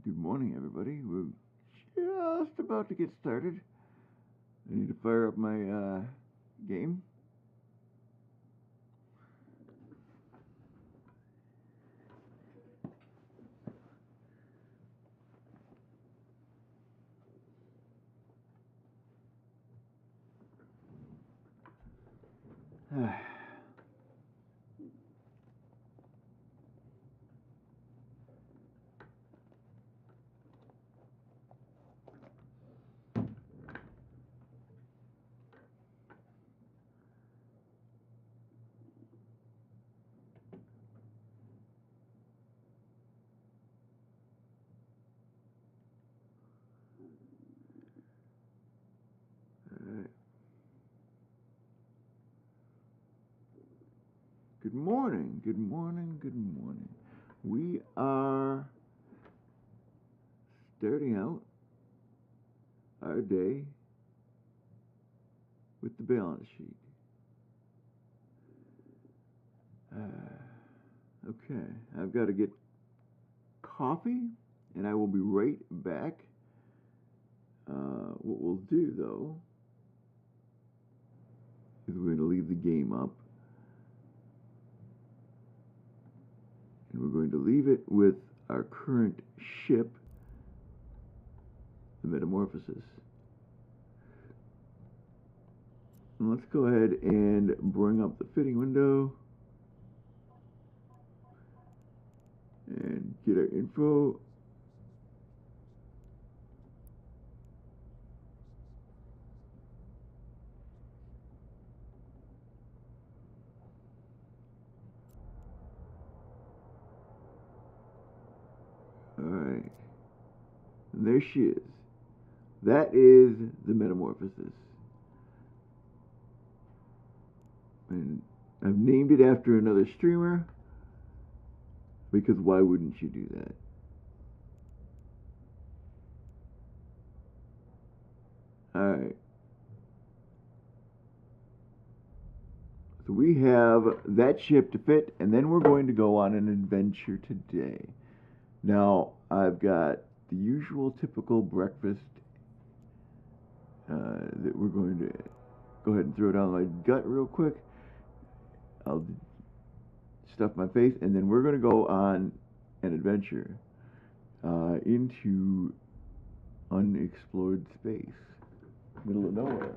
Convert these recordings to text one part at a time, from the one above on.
Good morning, everybody. We're just about to get started. I need to fire up my game. Alright. Good morning, good morning, good morning. We are starting out our day with the balance sheet. Okay, I've got to get coffee, and I will be right back. What we'll do, though, is we're going to leave the game up. And we're going to leave it with our current ship, the Metamorphosis. And let's go ahead and bring up the fitting window and get our info. Alright. And there she is. That is the Metamorphosis. And I've named it after another streamer, because why wouldn't you do that? Alright. So we have that ship to fit, and then we're going to go on an adventure today. Now, I've got the usual typical breakfast that we're going to go ahead and throw down my gut real quick. I'll stuff my face, and then we're going to go on an adventure into unexplored space, middle of nowhere.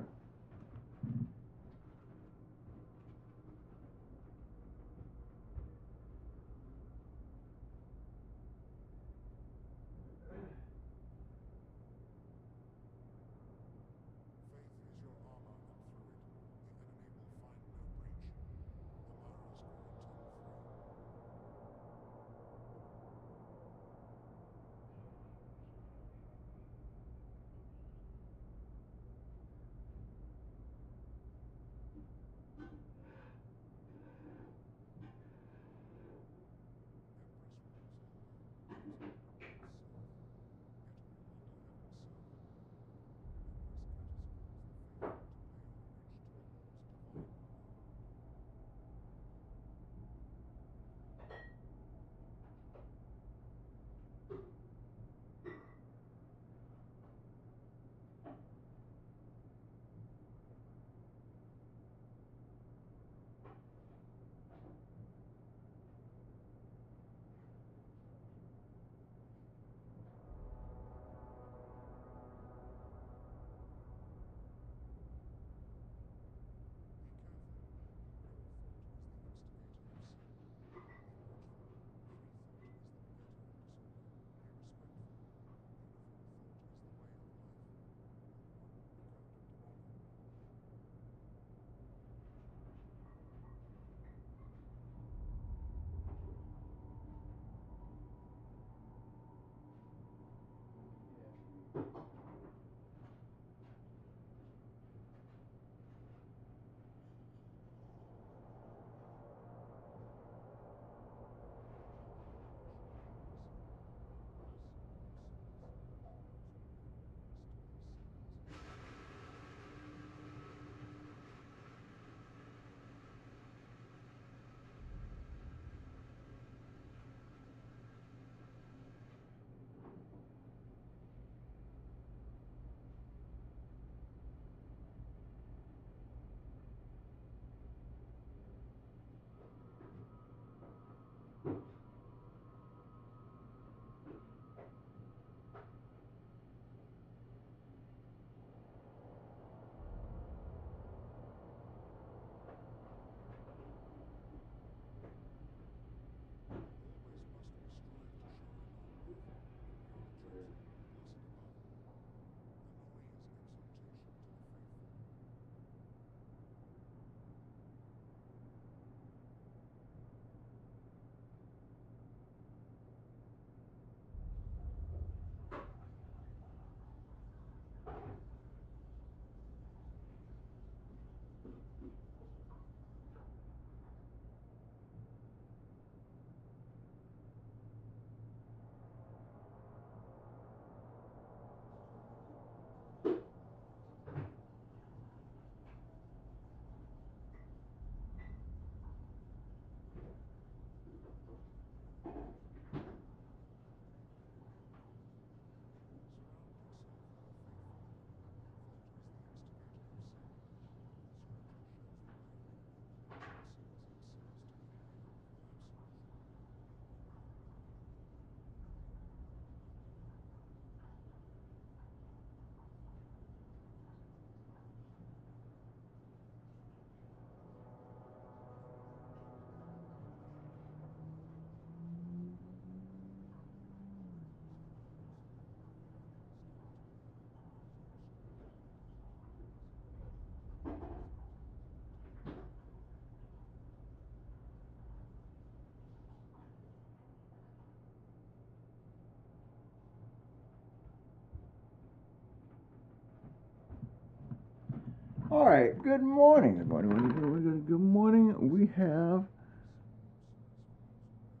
All right, good morning. Good morning. Good morning. We have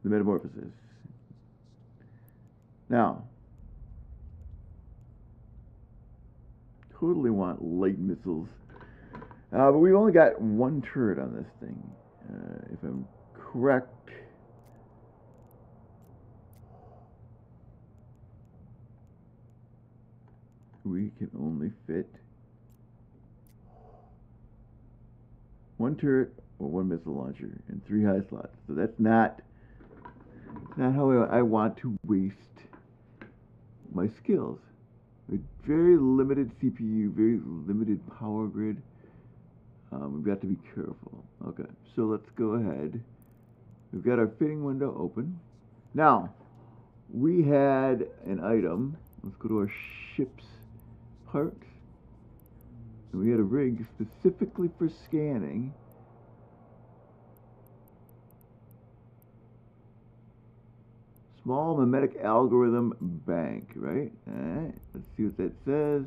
the metamorphosis. Now, totally want light missiles. But we've only got one turret on this thing. If I'm correct. We can only fit one turret or one missile launcher and 3 high slots. So that's not how I want to waste my skills. With very limited CPU, very limited power grid. We've got to be careful. Okay, so let's go ahead. We've got our fitting window open. Now, we had an item. Let's go to our ship's parts. And we had a rig specifically for scanning. Small mimetic algorithm bank, right? Alright, let's see what that says.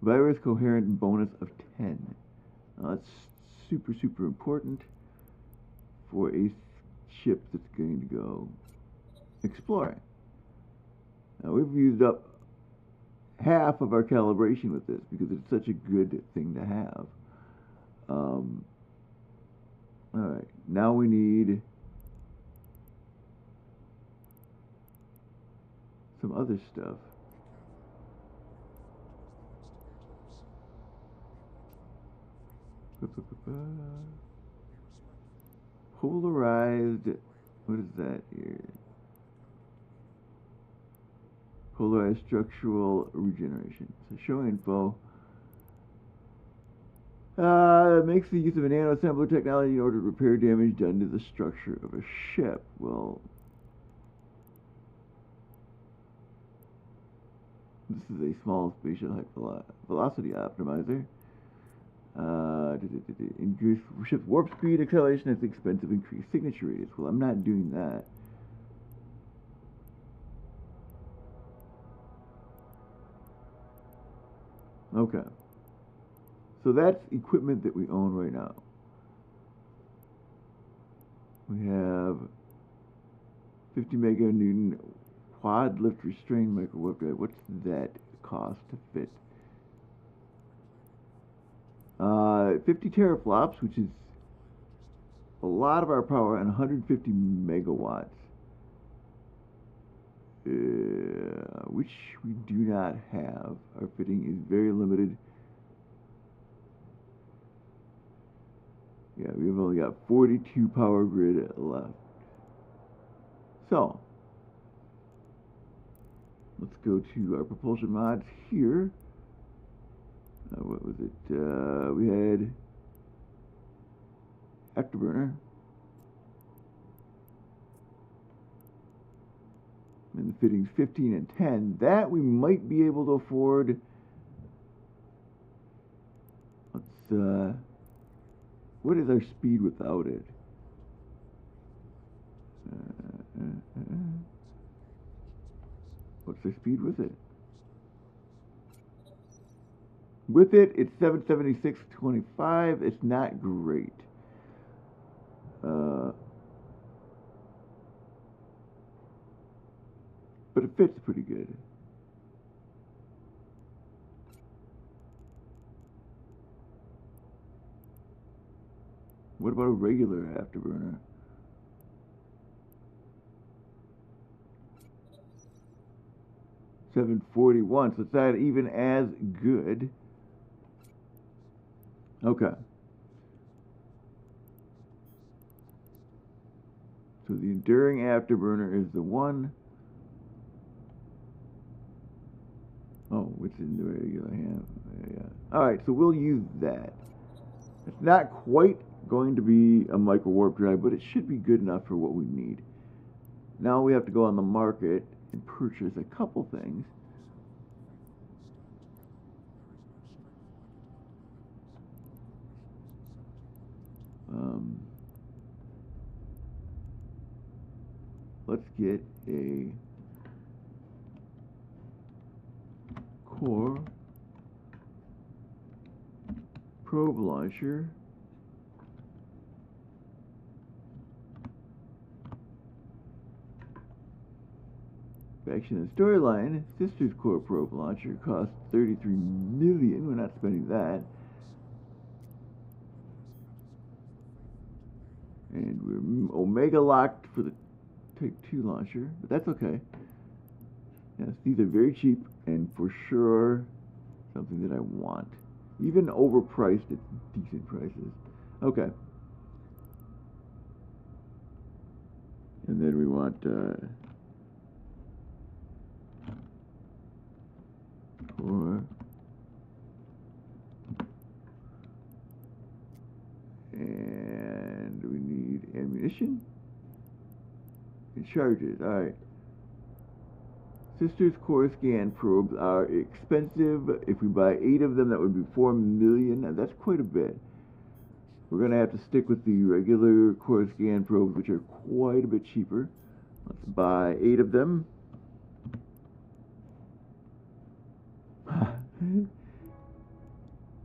Virus coherent bonus of 10. That's super, super important for a ship that's going to go exploring. Now, we've used up half of our calibration with this because it's such a good thing to have. Alright, now we need some other stuff. Polarized, what is that here? Polarized structural regeneration. So show info. Makes the use of a nano-assembler technology in order to repair damage done to the structure of a ship. Well, this is a small spatial height velocity optimizer. Increase ship's warp speed, acceleration at the expense of increased signature radius. Well, I'm not doing that. Okay. So that's equipment that we own right now. We have 50 meganewton quad lift restrained micro warp drive. What's that cost to fit? 50 teraflops, which is a lot of our power, and 150 megawatts, which we do not have. Our fitting is very limited. Yeah, we've only got 42 power grid left. So, let's go to our propulsion mods here. What was it? We had afterburner. And the fittings 15 and 10. That we might be able to afford. Let's, what is our speed without it? What's the speed with it? With it, it's 776.25. It's not great. But it fits pretty good. What about a regular afterburner? $741, so it's not even as good. Okay. So the enduring afterburner is the one. Oh, what's in the regular hand? Yeah. All right, so we'll use that. It's not quite going to be a micro warp drive, but it should be good enough for what we need. Now we have to go on the market and purchase a couple things. Let's get a core probe launcher. Action and storyline. Sister's Core probe launcher costs 33 million. We're not spending that. And we're Omega locked for the Type 2 launcher, but that's okay. Yes, these are very cheap and for sure something that I want. Even overpriced at decent prices. Okay. And then we want core. And we need ammunition and charges. Alright. Sister's Core scan probes are expensive. If we buy 8 of them, that would be 4 million. And that's quite a bit. We're going to have to stick with the regular core scan probes, which are quite a bit cheaper. Let's buy 8 of them.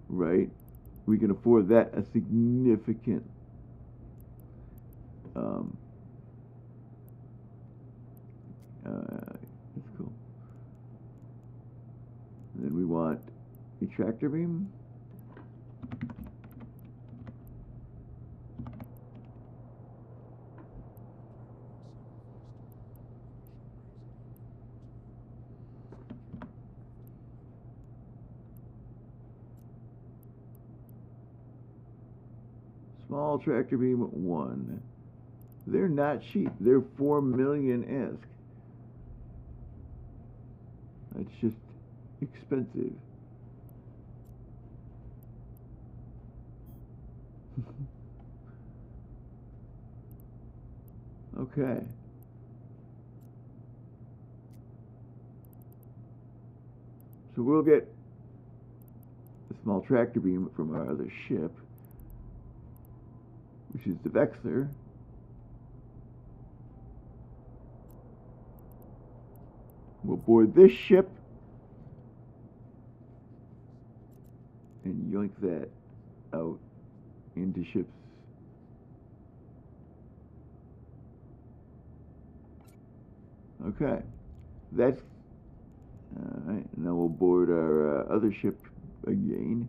Right. We can afford that a significant that's cool. And then we want a tractor beam. Small tractor beam 1. They're not cheap. They're 4 million-esque. That's just expensive. Okay. So we'll get a small tractor beam from our other ship, which is the Vexler. We'll board this ship and yoink that out into ships. Okay, that's alright. Now we'll board our other ship again.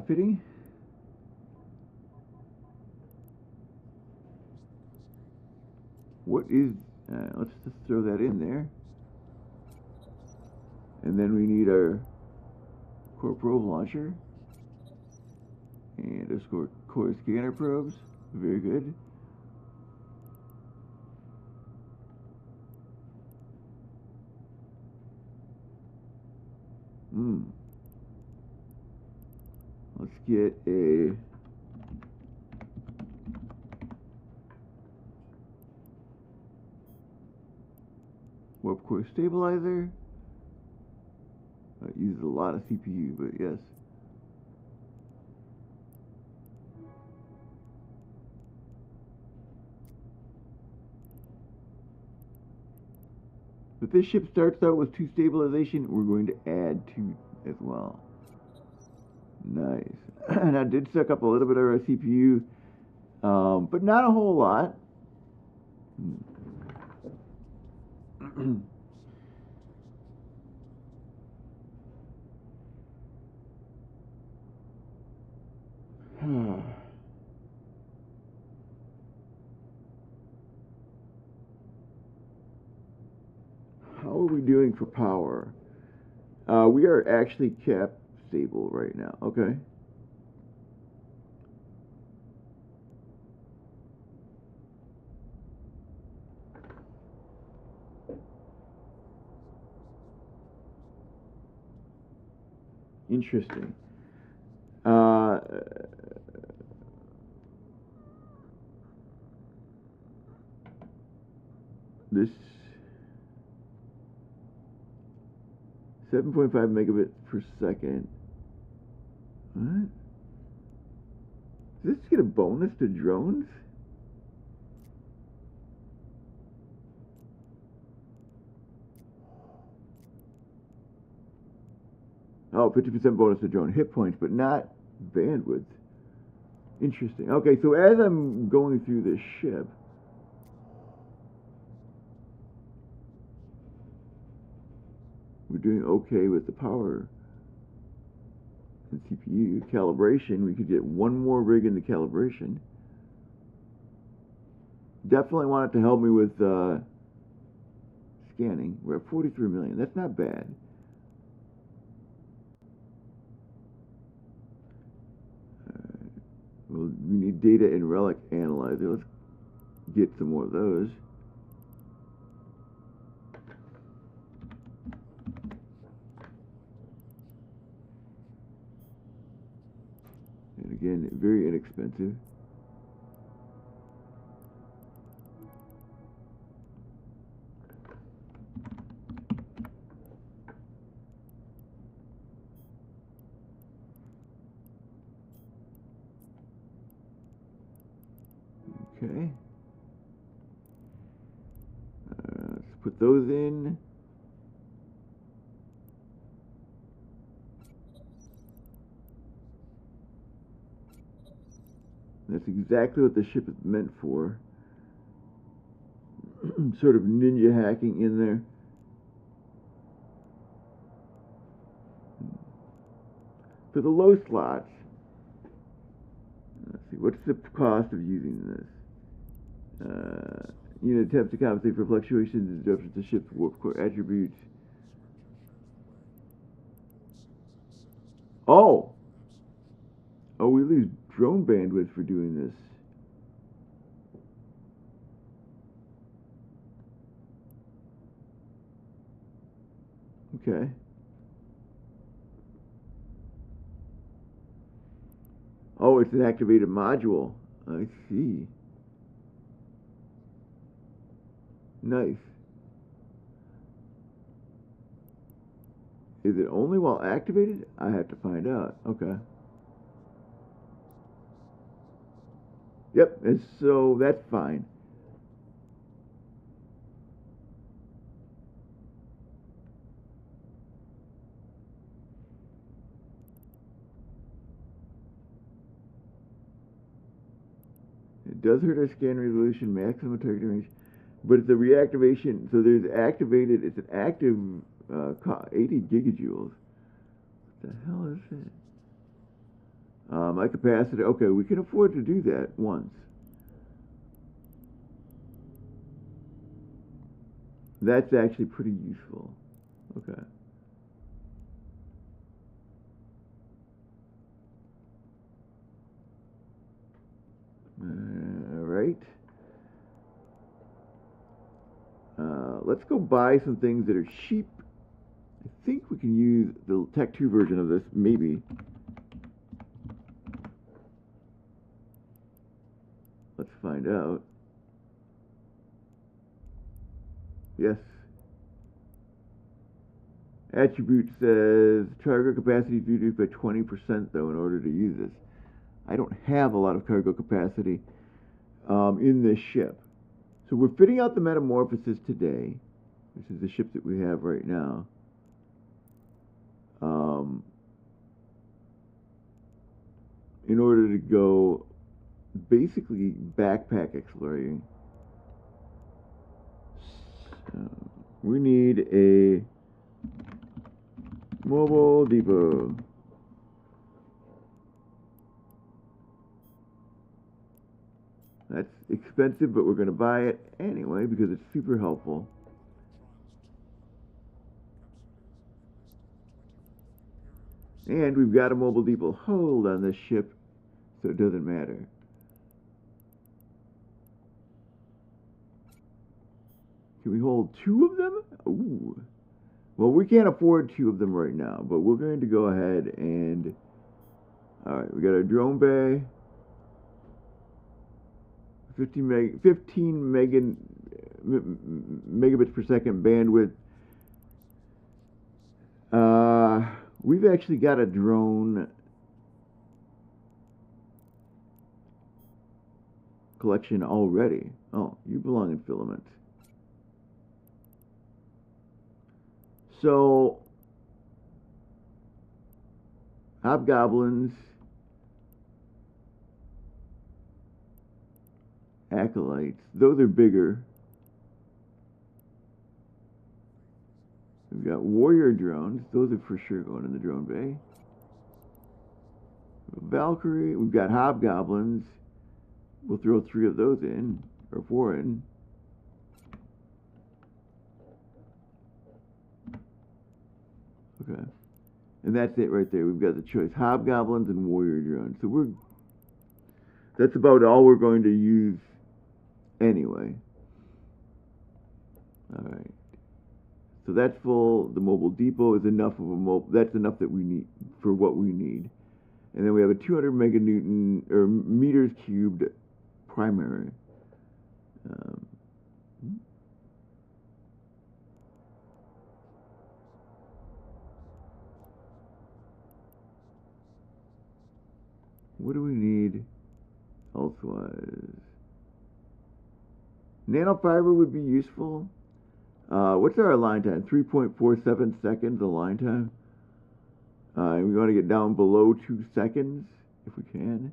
Fitting. What is, let's just throw that in there. And then we need our core probe launcher. And our core scanner probes. Very good. Let's get a warp core stabilizer. That uses a lot of CPU, but yes. If this ship starts out with 2 stabilization, we're going to add 2 as well. Nice. And I did suck up a little bit of our CPU, but not a whole lot. How are we doing for power? We are actually cap stable right now. Okay. Interesting. This 7.5 megabits per second. What? Does this get a bonus to drones? Oh, 50% bonus to drone hit points, but not bandwidth. Interesting. Okay, so as I'm going through this ship, we're doing okay with the power and CPU. Calibration, we could get one more rig into calibration. Definitely want it to help me with scanning. We're at 43 million. That's not bad. Well, we need data and relic analyzer. Let's get some more of those. And again, very inexpensive. Okay. Let's put those in. That's exactly what the ship is meant for. Sort of ninja hacking in there. For the low slots, let's see, what's the cost of using this? Unit attempts to compensate for fluctuations and disruptions to ship's warp core attributes. Oh! Oh, we lose drone bandwidth for doing this. Okay. Oh, it's an activated module. I see. Nice. Is it only while activated? I have to find out. Okay. Yep, and so that's fine. It does hurt our scan resolution, maximum target range, but it's a reactivation. So there's activated. It's an active 80 gigajoules. What the hell is that? My capacity. Okay, we can afford to do that once. That's actually pretty useful. Okay. All right. Let's go buy some things that are cheap. I think we can use the Tech 2 version of this, maybe. Let's find out. Yes. Attribute says cargo capacity is reduced by 20% though in order to use this. I don't have a lot of cargo capacity in this ship. So we're fitting out the Metamorphosis today, which is the ship that we have right now. In order to go basically backpack exploring. So we need a mobile depot. That's expensive, but we're going to buy it anyway because it's super helpful. And we've got a mobile depot hold on this ship, so it doesn't matter. Can we hold 2 of them? Ooh. Well, we can't afford 2 of them right now, but we're going to go ahead and... Alright, we got our drone bay. 15 megabits per second bandwidth. We've actually got a drone collection already. Oh, you belong in filament. So Hobgoblins, Acolytes. Those are bigger. We've got Warrior Drones. Those are for sure going in the drone bay. Valkyrie. We've got Hobgoblins. We'll throw 3 of those in, or 4 in. Okay. And that's it right there. We've got the choice. Hobgoblins and Warrior Drones. So that's about all we're going to use anyway. Alright. So that's full. The mobile depot is enough of a that's enough that we need for what we need. And then we have a 200 meganewton or meters cubed primary. What do we need elsewise? Nanofiber would be useful. What's our align time? 3.47 seconds align time. And we want to get down below 2 seconds if we can.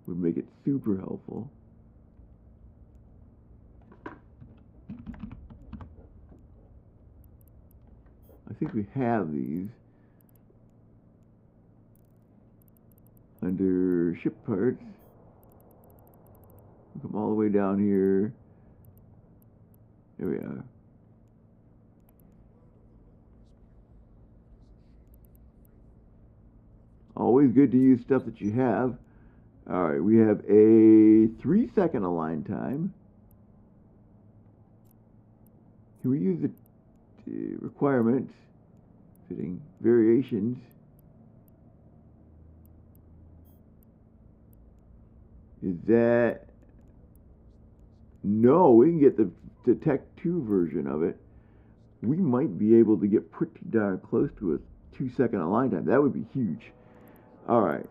Would make it super helpful. I think we have these under ship parts. Come all the way down here. There we are. Always good to use stuff that you have. Alright, we have a 3-second align time. Can we use the requirements? Fitting variations. Is that... No, we can get the Tech 2 version of it. We might be able to get pretty darn close to a 2-second align time. That would be huge. Alright.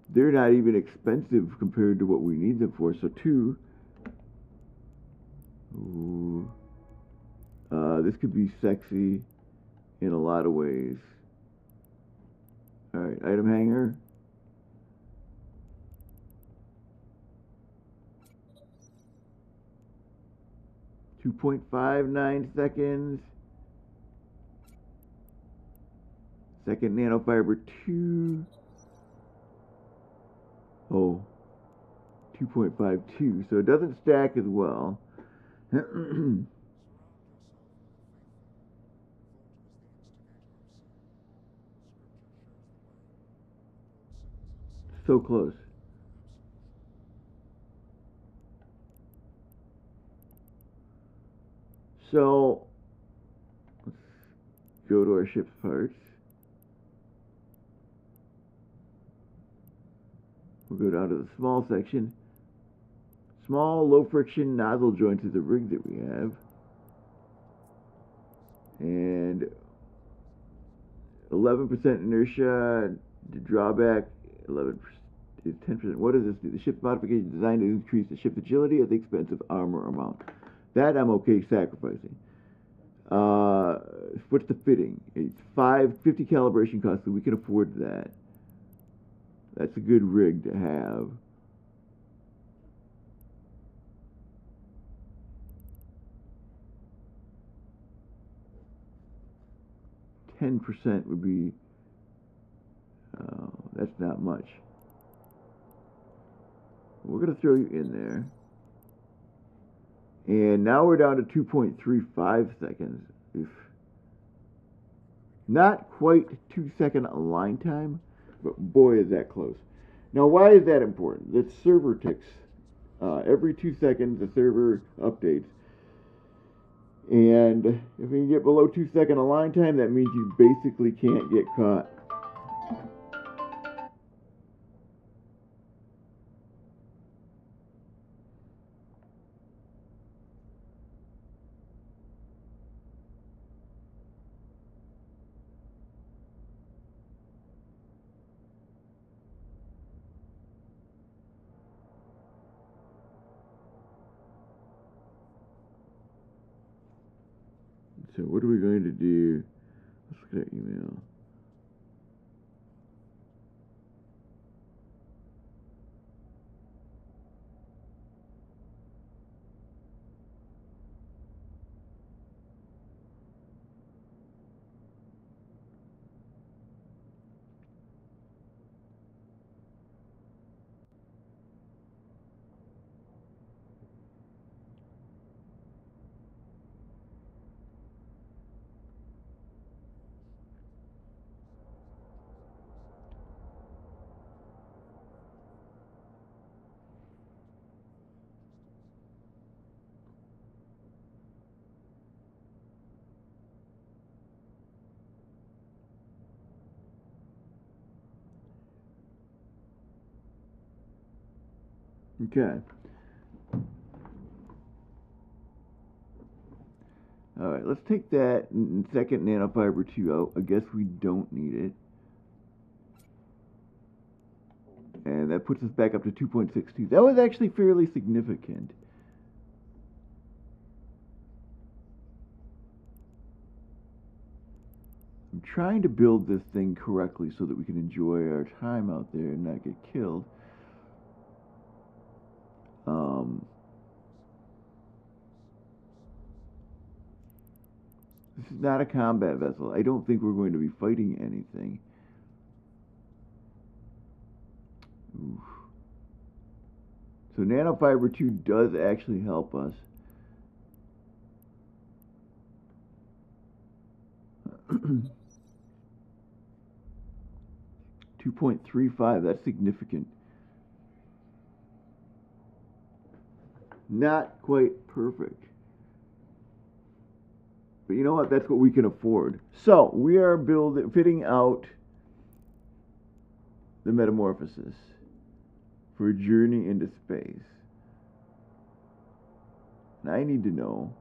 They're not even expensive compared to what we need them for. So 2. Ooh. This could be sexy in a lot of ways. Alright, item hanger. .59 seconds. Second nanofiber 2. Oh, 2.52. So it doesn't stack as well. So close. So let's go to our ship's parts. We'll go down to the small section. Small, low friction nozzle joints is the rig that we have. And 11% inertia. The drawback 11% is 10%. What does this do? The ship's modification is designed to increase the ship's agility at the expense of armor amount. That I'm okay sacrificing. What's the fitting? It's 550 calibration costs, so we can afford that. That's a good rig to have. %, would be, that's not much. We're going to throw you in there. And now we're down to 2.35 seconds. Oof. Not quite 2-second align time, but boy is that close. Now why is that important? The server ticks. Every 2 seconds the server updates. And if we can get below 2-second align time, that means you basically can't get caught. So what are we going to do? Let's look at our email. Okay. All right, let's take that second nanofiber 2 out. I guess we don't need it. And that puts us back up to 2.62. That was actually fairly significant. I'm trying to build this thing correctly so that we can enjoy our time out there and not get killed. This is not a combat vessel. I don't think we're going to be fighting anything. Oof. So nanofiber 2 does actually help us. 2.35, that's significant. Not quite perfect. But you know what? That's what we can afford. So we are fitting out the Metamorphosis for a journey into space. And I need to know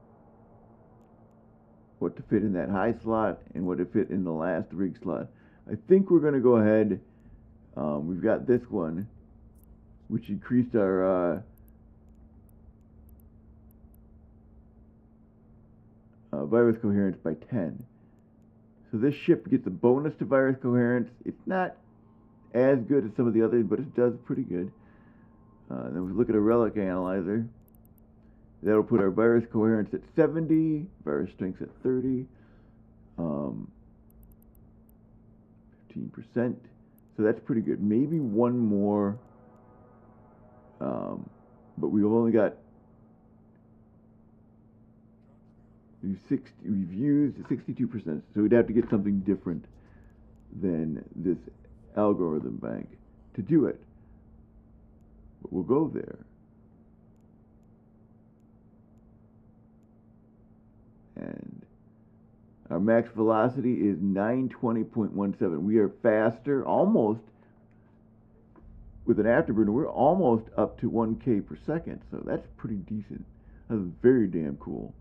what to fit in that high slot and what to fit in the last rig slot. I think we're going to go ahead. We've got this one, which increased our virus coherence by 10. So this ship gets a bonus to virus coherence. It's not as good as some of the others, but it does pretty good. Then we look at a relic analyzer. That'll put our virus coherence at 70, virus strength at 30, 15%. So that's pretty good. Maybe one more, but we've only got we've used 62%. So we'd have to get something different than this algorithm bank to do it. But we'll go there. And our max velocity is 920.17. We are faster, almost, with an afterburner, we're almost up to 1K per second. So that's pretty decent. That's very damn cool.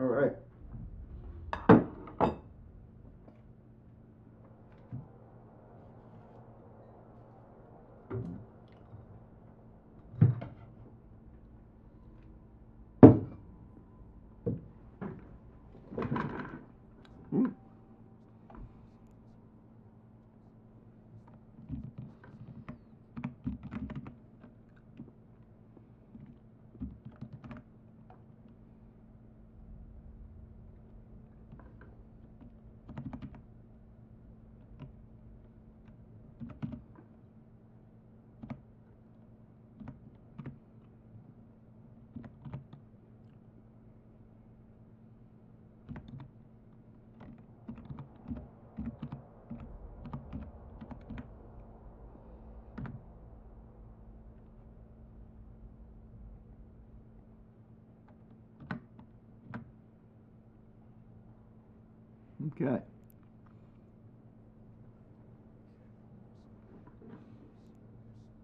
All right. Mm. Okay.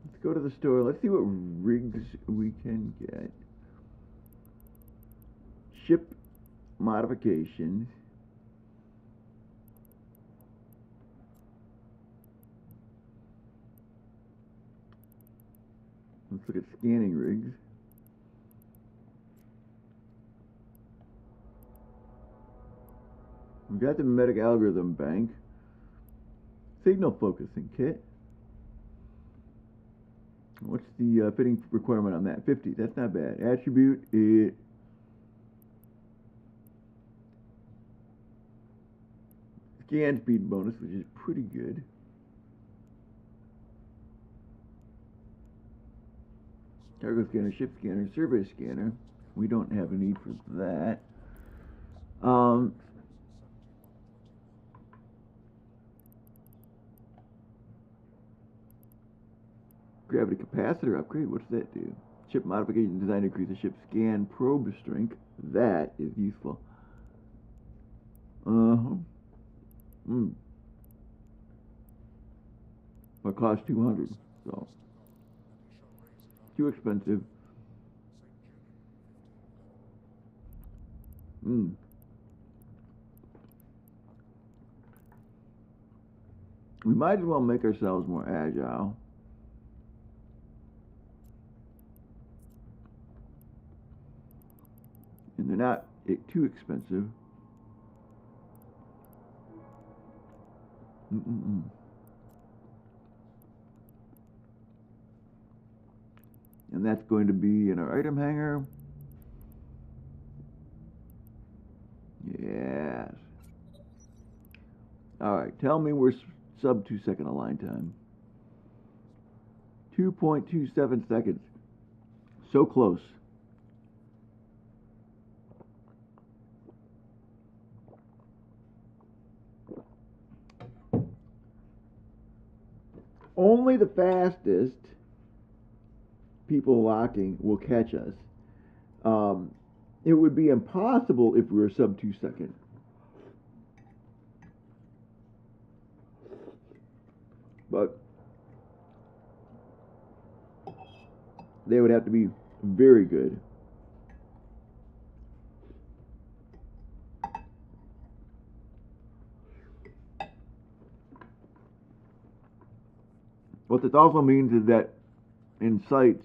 Let's go to the store. Let's see what rigs we can get. Ship modifications. Let's look at scanning rigs. We've got the Medic Algorithm Bank. Signal focusing kit. What's the fitting requirement on that? 50. That's not bad. Attribute it. Scan speed bonus, which is pretty good. Cargo scanner, ship scanner, survey scanner. We don't have a need for that. Gravity capacitor upgrade. What's that do? Ship modification design to increase the ship scan probe strength. That is useful. But cost 200, so too expensive. We might as well make ourselves more agile. And they're not too expensive. And that's going to be in our item hanger. Yes. Alright, tell me we're sub 2 second align time. 2.27 seconds. So close. Only the fastest people locking will catch us. It would be impossible if we were sub 2 seconds. But they would have to be very good. What this also means is that in sites,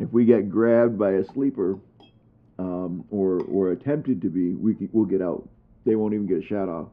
if we get grabbed by a sleeper or attempted to be, we'll get out. They won't even get a shot off.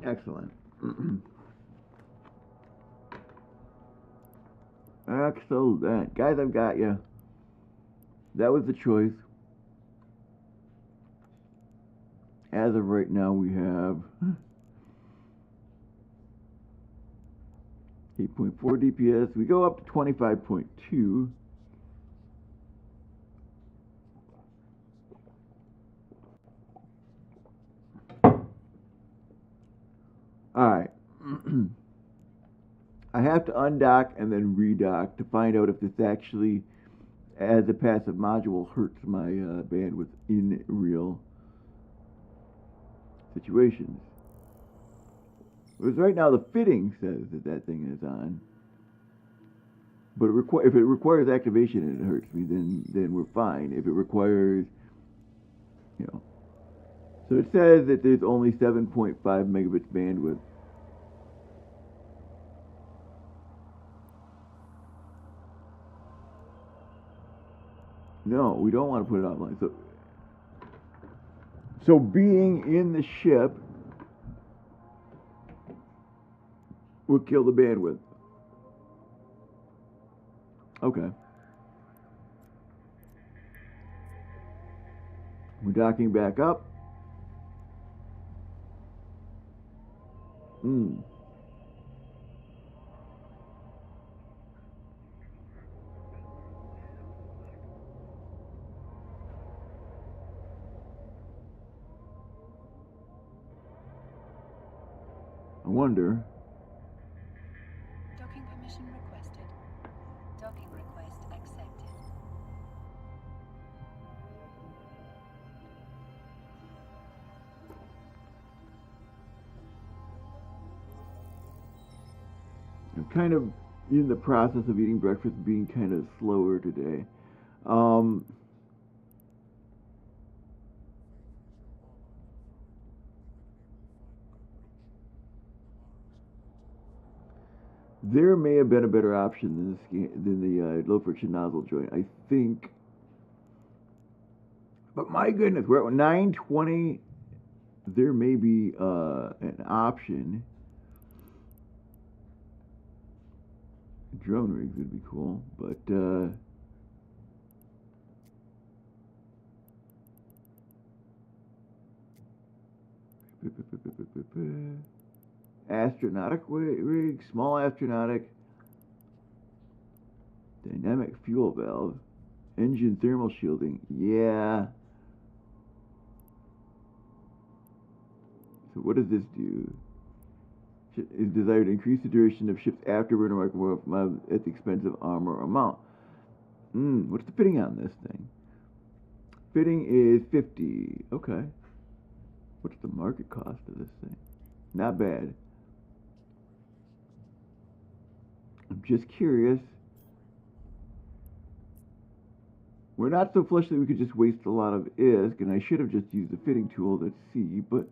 Excellent. Excellent. Guys, I've got you. That was the choice. As of right now, we have 8.4 DPS. We go up to 25.2. Alright. I have to undock and then redock to find out if this actually, as a passive module, hurts my bandwidth in real situations. Because right now the fitting says that that thing is on. But if it requires activation and it hurts me, then we're fine. If it requires, you know. So it says that there's only 7.5 megabits bandwidth. No, we don't want to put it offline. So being in the ship will kill the bandwidth. Okay. We're docking back up. I wonder. Docking permission requested. Docking request accepted. I'm kind of in the process of eating breakfast, being kind of slower today. There may have been a better option than the low friction nozzle joint, I think. But my goodness, we're at 920. There may be an option. Drone rigs would be cool, but astronautic rig, small astronautic, dynamic fuel valve, engine thermal shielding. Yeah. So what does this do? Is desired to increase the duration of ship's afterburner microwave at the expense of armor or mount. What's the fitting on this thing? Fitting is 50. Okay. What's the market cost of this thing? Not bad. I'm just curious. We're not so flush that we could just waste a lot of ISK, and I should have just used the fitting tool, that's C, but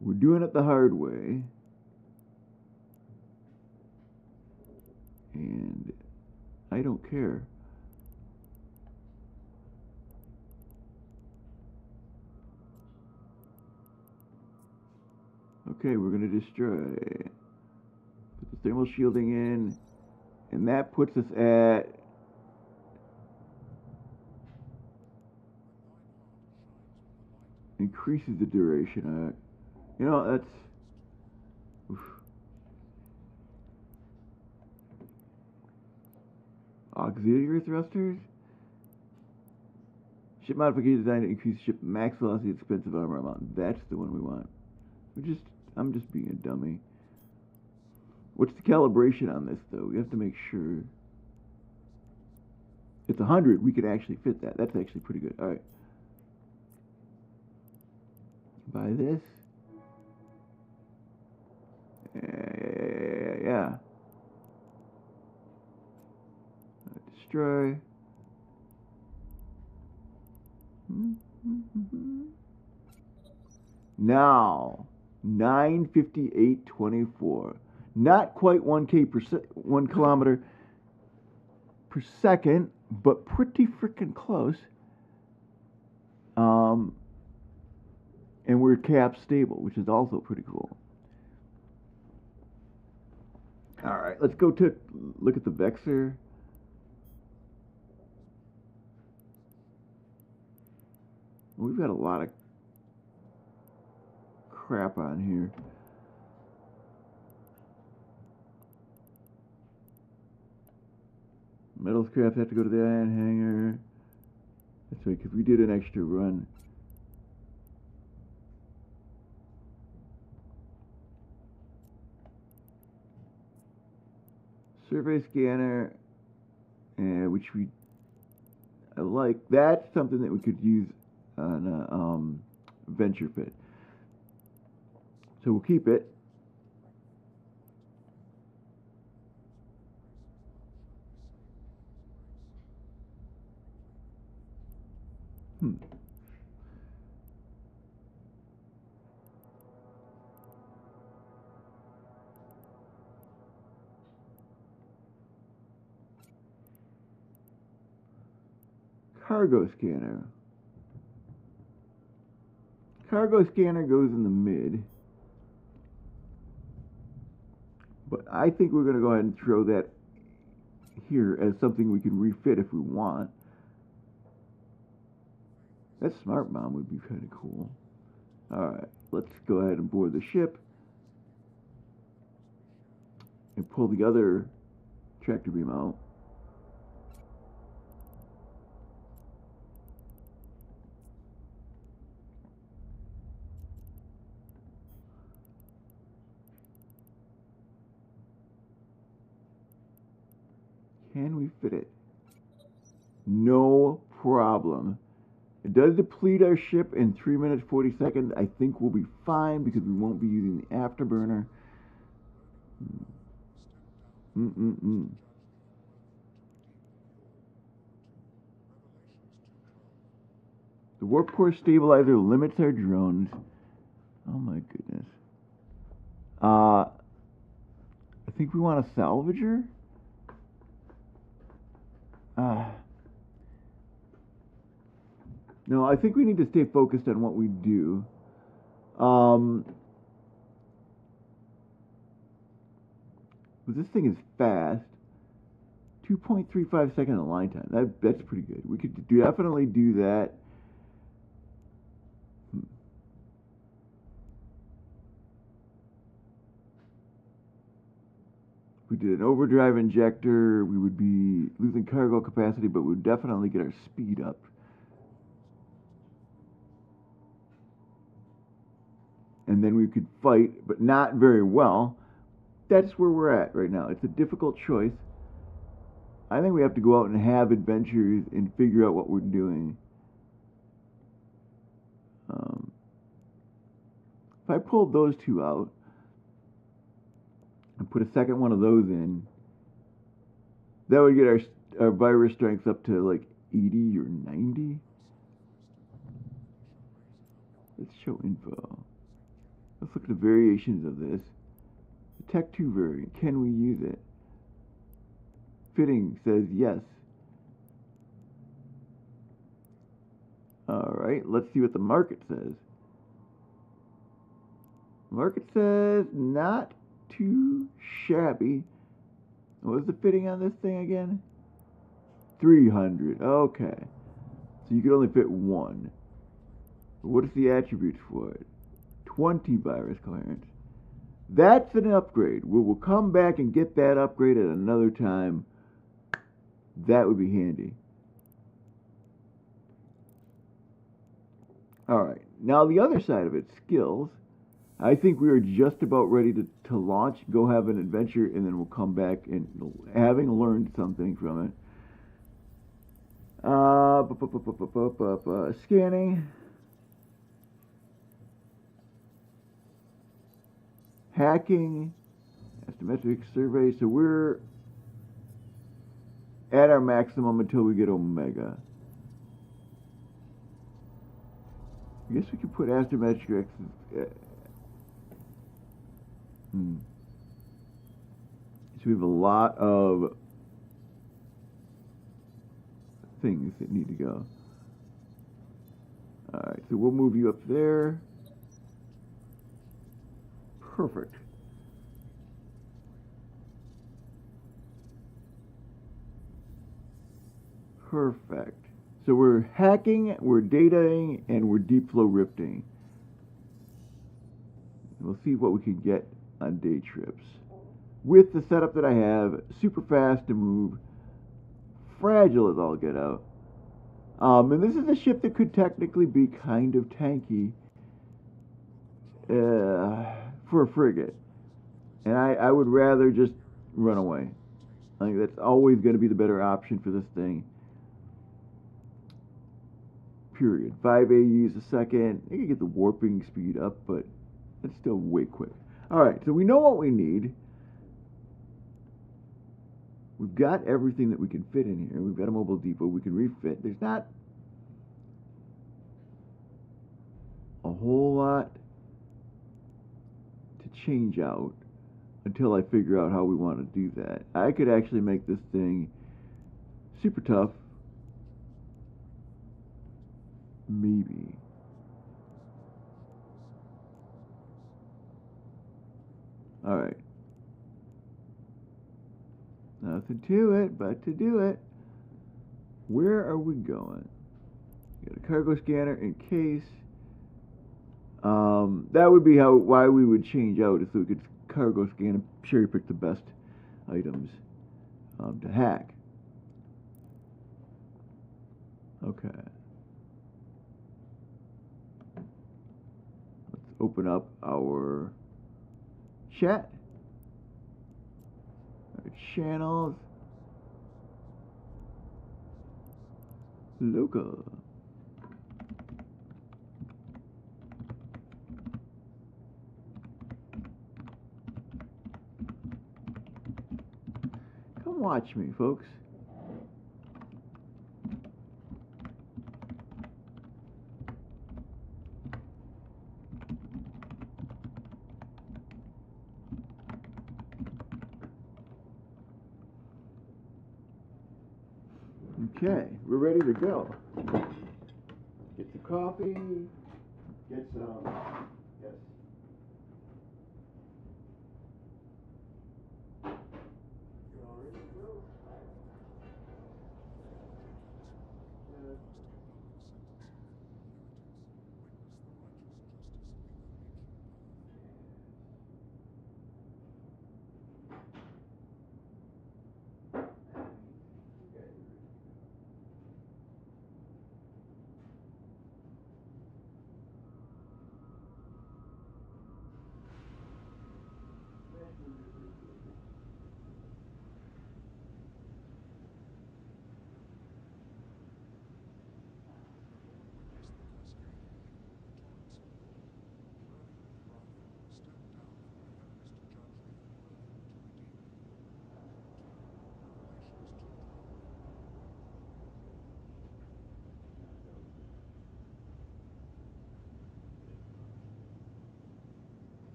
we're doing it the hard way. And I don't care. Okay, we're going to destroy. Put the thermal shielding in, and that puts us at increases the duration. You know, that's oof. Auxiliary thrusters. Ship modification designed to increase ship max velocity at the expense of armor amount. That's the one we want. I'm just being a dummy. What's the calibration on this, though? We have to make sure. It's 100. We could actually fit that. That's actually pretty good. All right. Buy this. Yeah. Destroy. Now, 958.24. Not quite 1 kilometer per second, but pretty freaking close. And we're cap stable, which is also pretty cool. All right, let's go to look at the Vexer. We've got a lot of crap on here. Metal scraps have to go to the iron hangar. That's right, because we did an extra run. Survey scanner, which I like. That's something that we could use on a venture fit. So we'll keep it. Cargo scanner. Cargo scanner goes in the mid. But I think we're going to go ahead and throw that here as something we can refit if we want. That smart bomb would be kind of cool. Alright, let's go ahead and board the ship. And pull the other tractor beam out. Can we fit it? No problem. It does deplete our ship in 3 minutes 40 seconds. I think we'll be fine because we won't be using the afterburner. The warp core stabilizer limits our drones. Oh my goodness. I think we want a salvager. No, I think we need to stay focused on what we do. But this thing is fast. 2.35 second align time. That's pretty good. We could definitely do that. If we did an overdrive injector, we would be losing cargo capacity, but we would definitely get our speed up. And then we could fight, but not very well. That's where we're at right now. It's a difficult choice. I think we have to go out and have adventures and figure out what we're doing. If I pulled those two out and put a second one of those in, that would get our virus strength up to like 80 or 90. Let's show info. Let's look at the variations of this. The Tech 2 variant, can we use it? Fitting says yes. Alright, let's see what the market says. Market says not too shabby. What was the fitting on this thing again? 300. Okay. So you could only fit one. What is the attributes for it? 20 virus clearance. That's an upgrade. We'll come back and get that upgrade at another time. That would be handy. Alright, now the other side of it, skills. I think we are just about ready to launch, go have an adventure, and then we'll come back and having learned something from it. Scanning. Hacking. Astrometric survey. So we're at our maximum until we get Omega. I guess we could put astrometrics. So we have a lot of things that need to go. Alright, so we'll move you up there. Perfect. Perfect. So we're hacking, we're dataing, and we're deep flow rifting. We'll see what we can get on day trips. With the setup that I have, super fast to move, fragile as all get out. And this is a ship that could technically be kind of tanky for a frigate. And I would rather just run away. I think that's always going to be the better option for this thing. Period. 5 AUs a second. I can get the warping speed up, but it's still way quick. Alright, so we know what we need. We've got everything that we can fit in here. We've got a mobile depot we can refit. There's not a whole lot to change out until I figure out how we want to do that. I could actually make this thing super tough. Maybe. Alright. Nothing to it but to do it. Where are we going? Got a cargo scanner in case. That would be why we would change out, is so we could cargo scan and cherry pick the best items to hack. Okay. Let's open up our chat. Our channels. Local. Come watch me, folks. Okay, we're ready to go. Get some coffee. Get some. Yes. You all ready to go?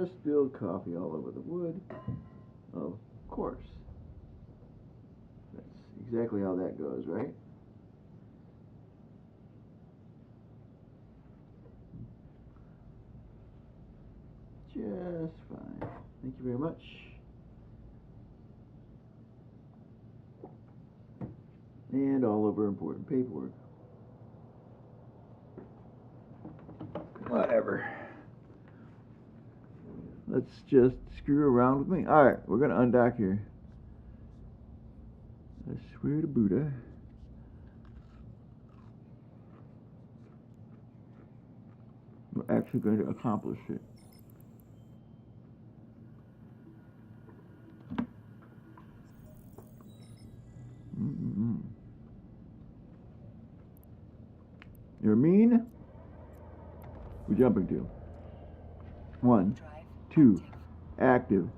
just spilled coffee all over the wood. Of course. That's exactly how that goes, right? Just fine. Thank you very much. And all over important paperwork. Whatever. Let's just screw around with me. Alright, we're going to undock here. I swear to Buddha. We're actually going to accomplish it. You're mean? We're jumping to. 1, 2, active.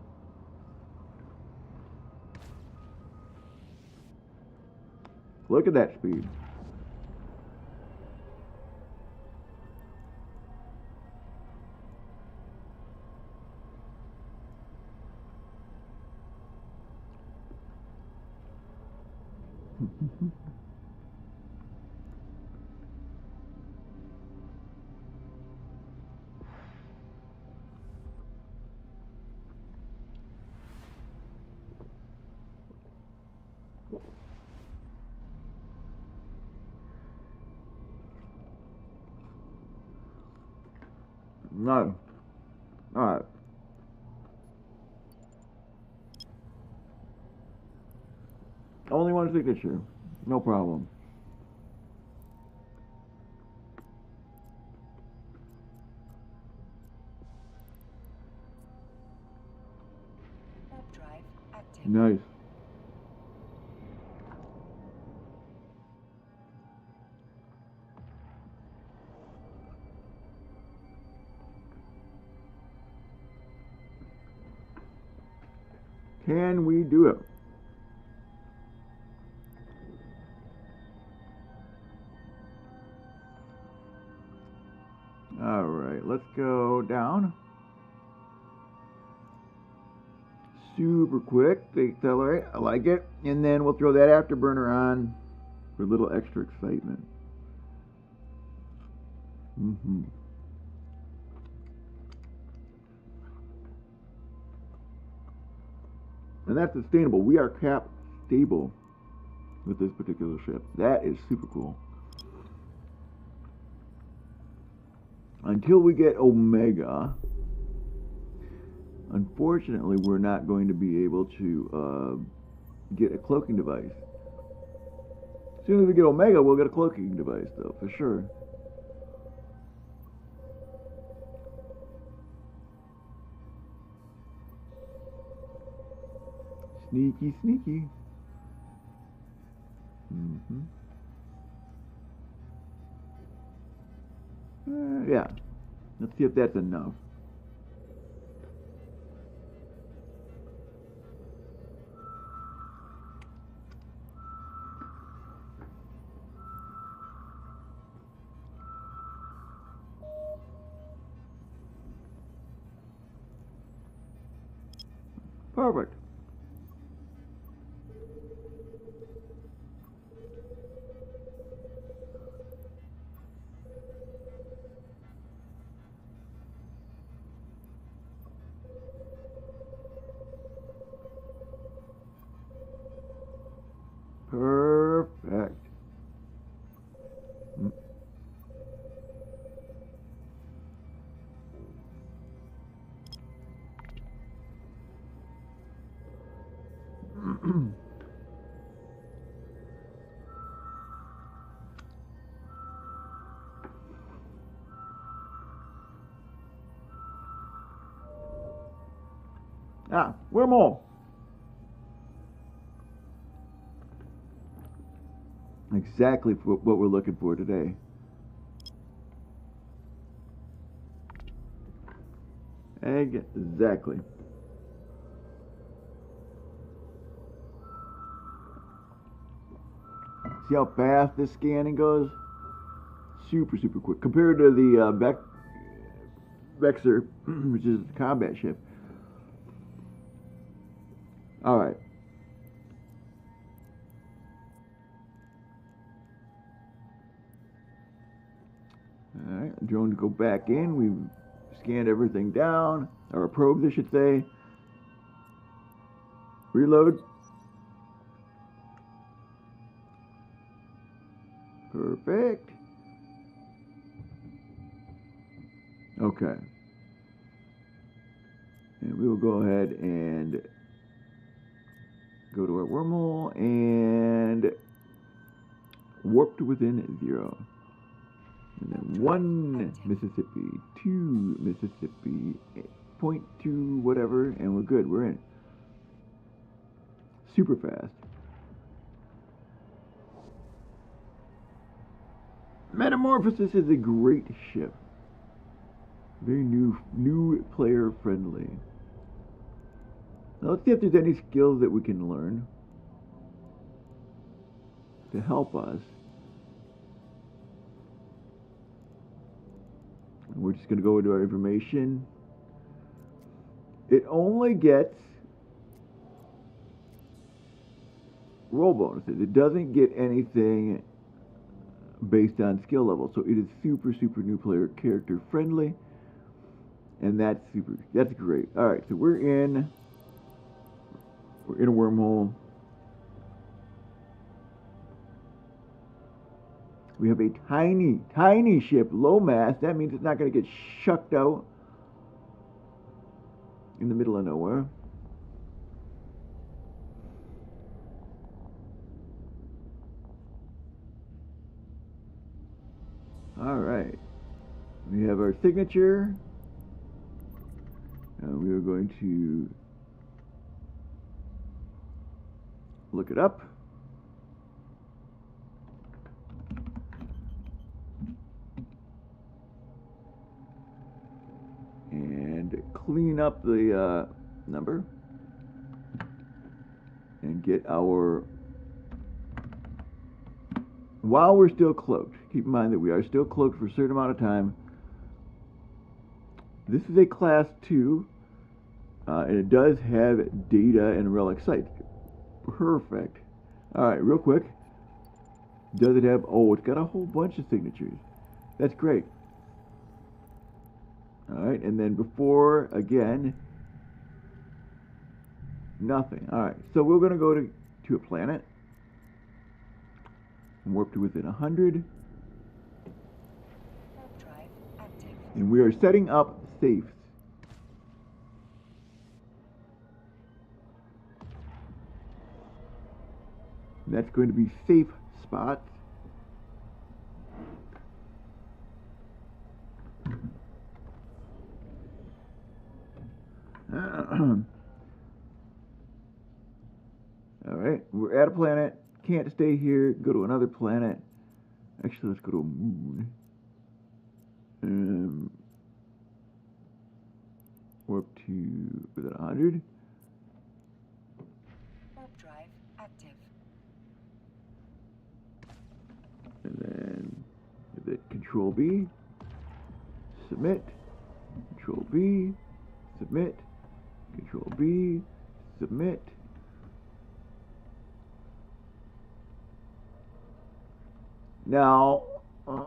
Look at that speed. No. Alright. Only one signature. No problem. Warp drive active. Nice. Can we do it? All right, let's go down. Super quick, they accelerate, I like it. And then we'll throw that afterburner on for a little extra excitement. And that's sustainable. We are cap stable with this particular ship. That is super cool. Until we get Omega, unfortunately, we're not going to be able to get a cloaking device. As soon as we get Omega, we'll get a cloaking device, though, for sure. Sneaky, sneaky. Yeah. Let's see if that's enough. Perfect. Perfect. Ah, wormhole. Exactly what we're looking for today. Exactly. See how fast this scanning goes? Super, super quick. Compared to the Vexor, which is a combat ship. All right. All right, drone to go back in. We've scanned everything down, or probes, I should say. Reload. Perfect. Okay. And we will go ahead and go to our wormhole and warp to within 0. And then 1 Mississippi, 2 Mississippi, 0.2 whatever, and we're good. We're in. Super fast. Metamorphosis is a great ship. Very new player friendly. Now let's see if there's any skills that we can learn to help us. And we're just going to go into our information. It only gets roll bonuses. It doesn't get anything based on skill level. So it is super new player character friendly. And that's great. All right, so we're in a wormhole. We have a tiny ship, low mass. That means it's not going to get shucked out in the middle of nowhere. All right, we have our signature. We are going to look it up. And clean up the number. And get our... While we're still cloaked, keep in mind that we are still cloaked for a certain amount of time. This is a class 2, and it does have data and relic sites. Perfect. Alright, real quick. Does it have... Oh, it's got a whole bunch of signatures. That's great. Alright, and then before, again, nothing. Alright, so we're going to go to a planet. And warp to within 100. And we are setting up safes. And that's going to be safe spots. Alright, we're at a planet. Can't stay here. Go to another planet. Actually, let's go to a moon. Warp to within 100. Warp drive active. And then hit Control B. Submit. Control B. Submit. Control B. Submit. Now, we'll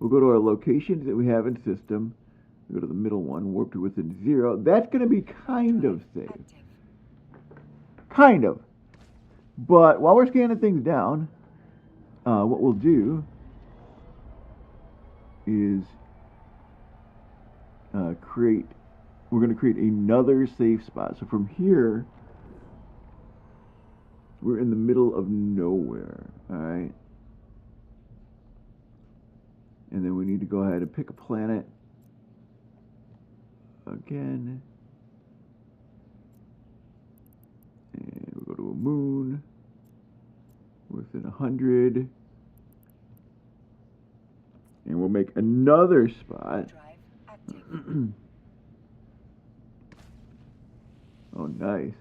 go to our locations that we have in system. We'll go to the middle one, warp to within 0. That's going to be kind of safe. Kind of. But while we're scanning things down, what we'll do is we're going to create another safe spot. So from here, we're in the middle of nowhere, all right? And then we need to go ahead and pick a planet again. And we'll go to a moon within 100. And we'll make another spot. Oh, nice.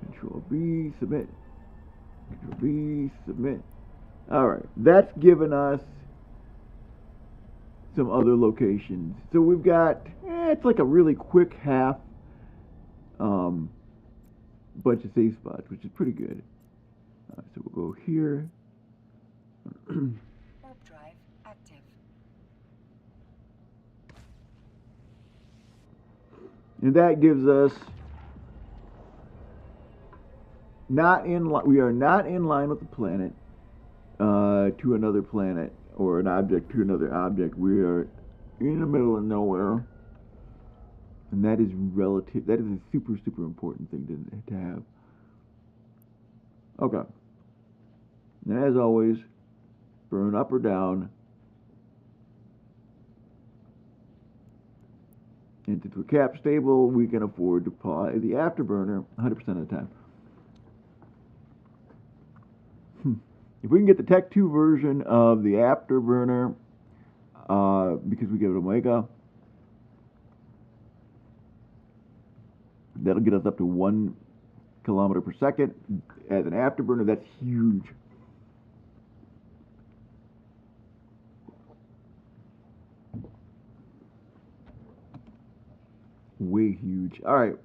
Control B, submit. V submit. Alright, that's given us some other locations. So we've got, it's like a really quick half bunch of safe spots, which is pretty good. So we'll go here. Warp drive active. And that gives us we are not in line with the planet to another planet or an object to another object. We are in the middle of nowhere. And that is relative. That is a super, super important thing to have. Okay. And as always, burn up or down. And since we're cap stable, we can afford to apply the afterburner 100% of the time. If we can get the Tech 2 version of the afterburner, because we give it Omega, that'll get us up to 1 kilometer per second as an afterburner. That's huge. Way huge. All right.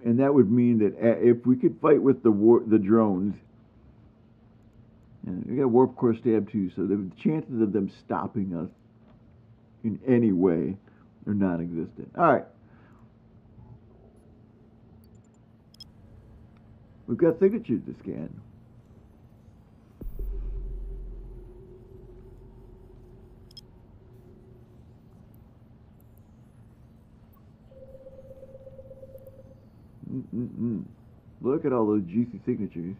And that would mean that if we could fight with the drones, and we got warp core stab too, so the chances of them stopping us in any way are non-existent. All right. We've got signatures to scan. Look at all those juicy signatures.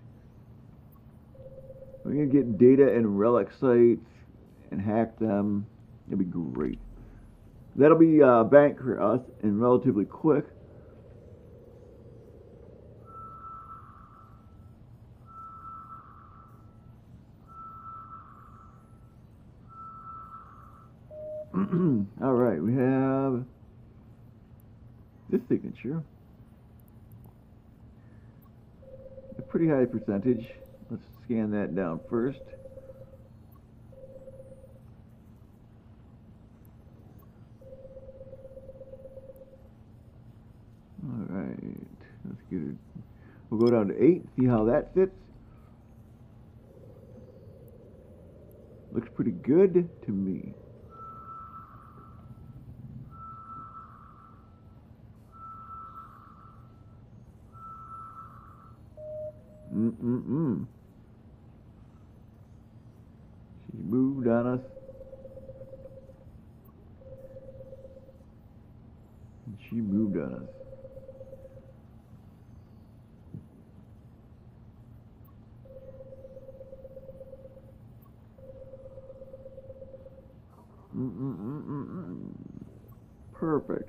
We're going to get data and relic sites and hack them. That'd be great. That'll be bank for us and relatively quick. All right, we have this signature. A pretty high percentage. Let's scan that down first. All right, let's get it. We'll go down to 8, see how that fits. Looks pretty good to me. She moved on us. And she moved on us. Perfect.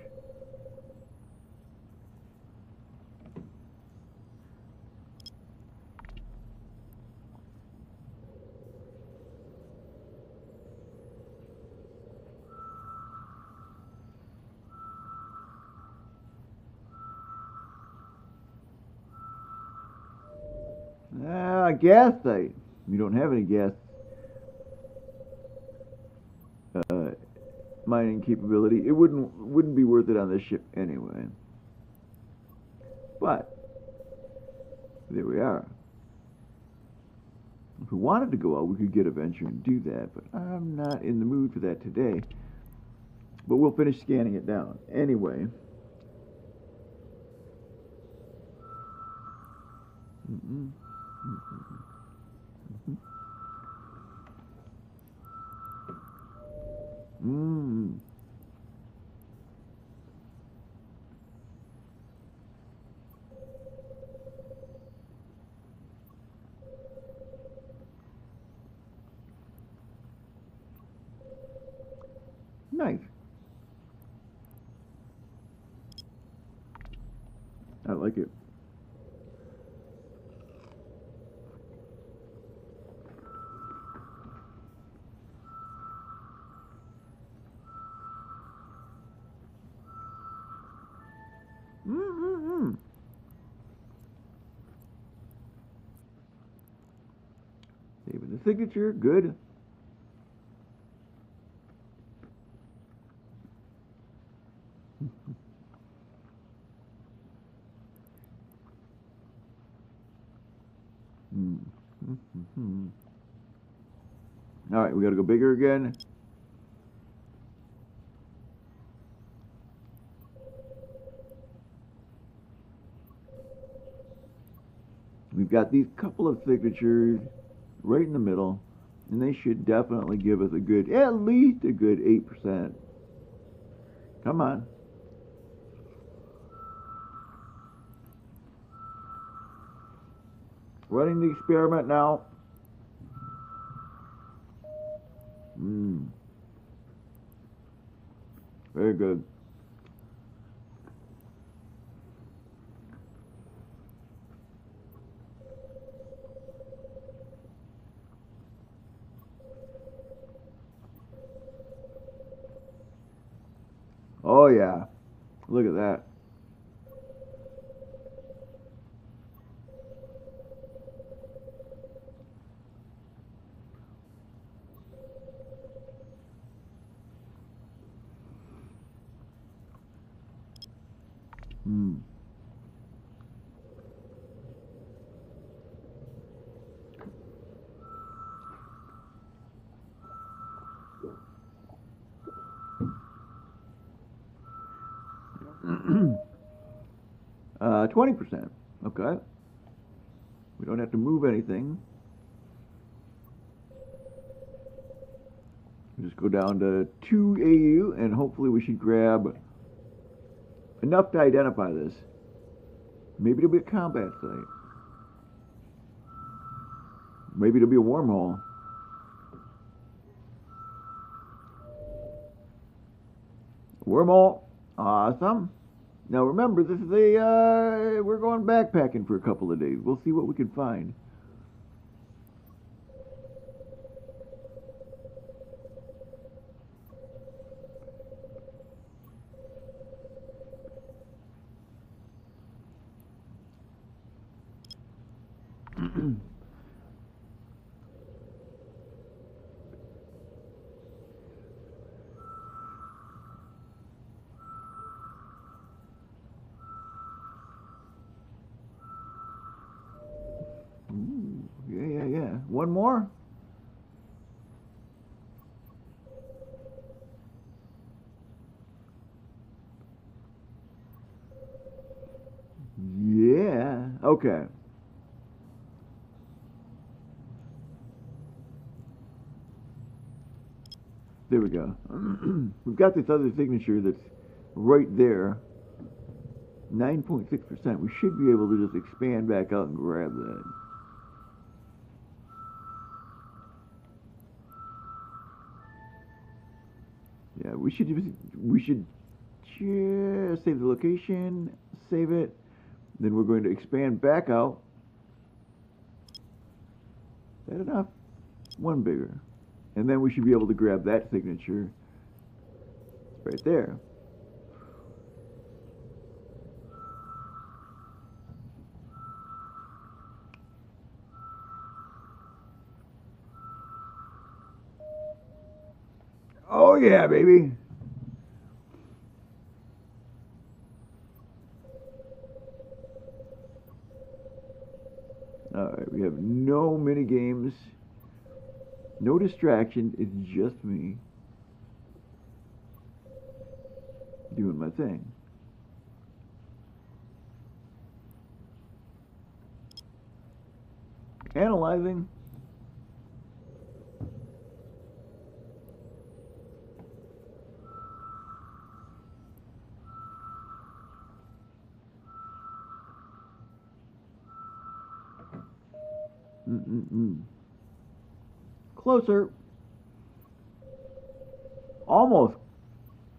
Gas site. We don't have any gas mining capability. It wouldn't be worth it on this ship anyway. But there we are. If we wanted to go out, we could get a venture and do that, but I'm not in the mood for that today. But we'll finish scanning it down anyway. Nice. I like it. signature, good. All right, we got to go bigger again. We've got these couple of signatures right in the middle, and they should definitely give us a good, at least a good 8%. Come on. Running the experiment now. Very good. Oh yeah. Look at that. Hmm. Uh, 20%. Okay. We don't have to move anything. Just go down to 2 AU, and hopefully we should grab enough to identify this. Maybe it'll be a combat site. Maybe it'll be a wormhole. Wormhole. Awesome. Now remember, this is we're going backpacking for a couple of days. We'll see what we can find. Ooh, yeah. One more? Yeah. Okay. There we go. We've got this other signature that's right there. 9.6%. We should be able to just expand back out and grab that. Yeah, we should just save the location, save it. Then we're going to expand back out. Is that enough? One bigger. And then we should be able to grab that signature right there. Oh yeah, baby. Alright, we have no mini games, no distractions, it's just me doing my thing. Analyzing. Closer. Almost.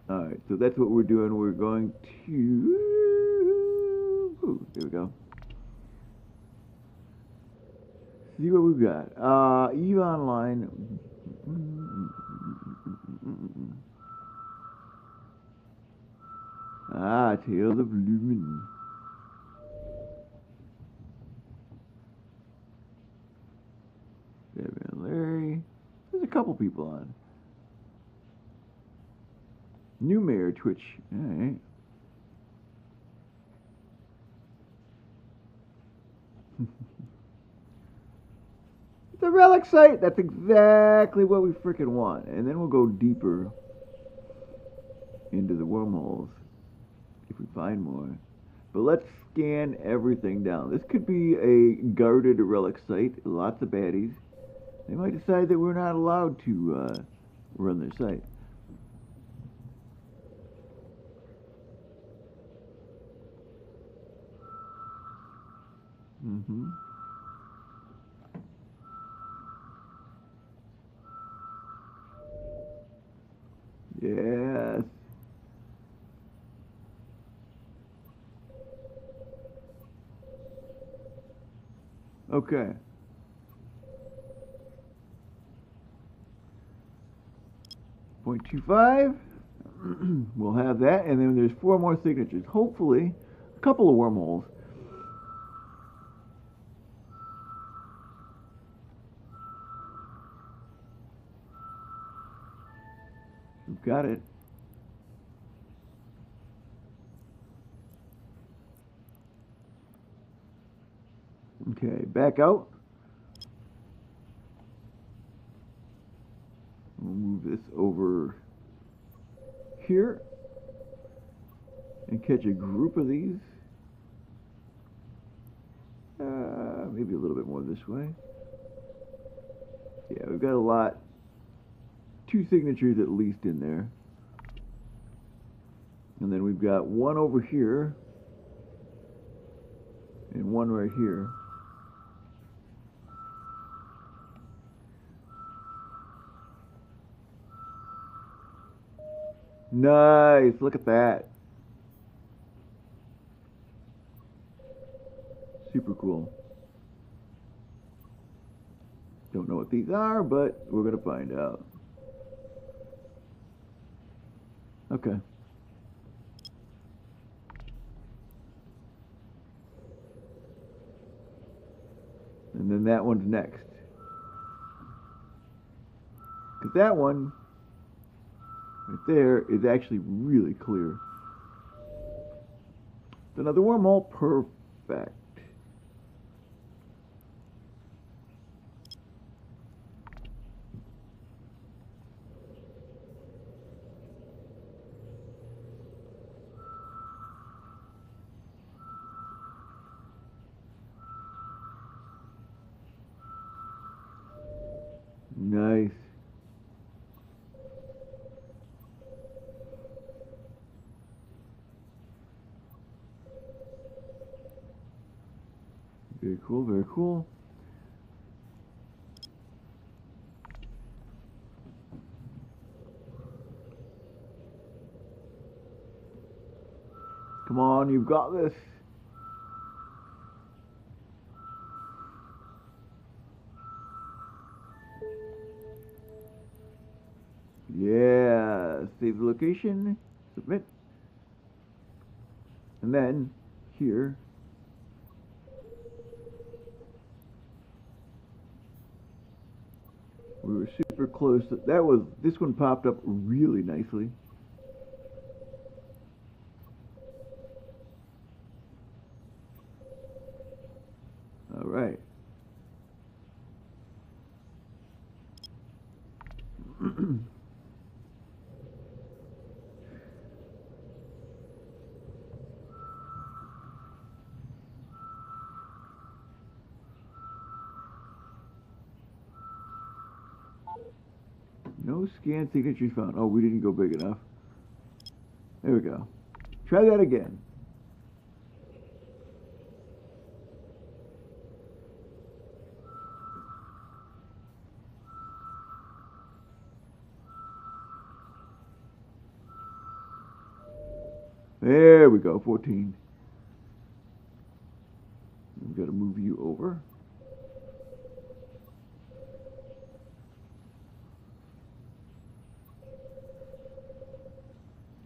Alright, so that's what we're doing. We're going to... Ooh, there we go. See what we've got. EVE Online. Tales of Lumen. couple people on. New mayor, Twitch. Alright. It's a relic site! That's exactly what we freaking want. And then we'll go deeper into the wormholes if we find more. But let's scan everything down. This could be a guarded relic site. Lots of baddies. They might decide that we're not allowed to run their site. Mm-hmm. Yes. Okay. .25. We'll have that, and then there's 4 more signatures. Hopefully, a couple of wormholes. We've got it. Okay, back out. We'll move this over here and catch a group of these. Maybe a little bit more this way. Yeah, we've got a lot. 2 signatures at least in there. And then we've got one over here and one right here. Nice, look at that. Super cool. Don't know what these are, but we're going to find out. Okay. And then that one's next. Because that one right there is actually really clear. It's another wormhole. Perfect. Nice. Very cool, very cool. Come on, you've got this. Yeah, save the location, submit. And then here, we were super close. This one popped up really nicely. All right. No scan signatures found. Oh, we didn't go big enough. There we go. Try that again. There we go, 14. We've got to move you over.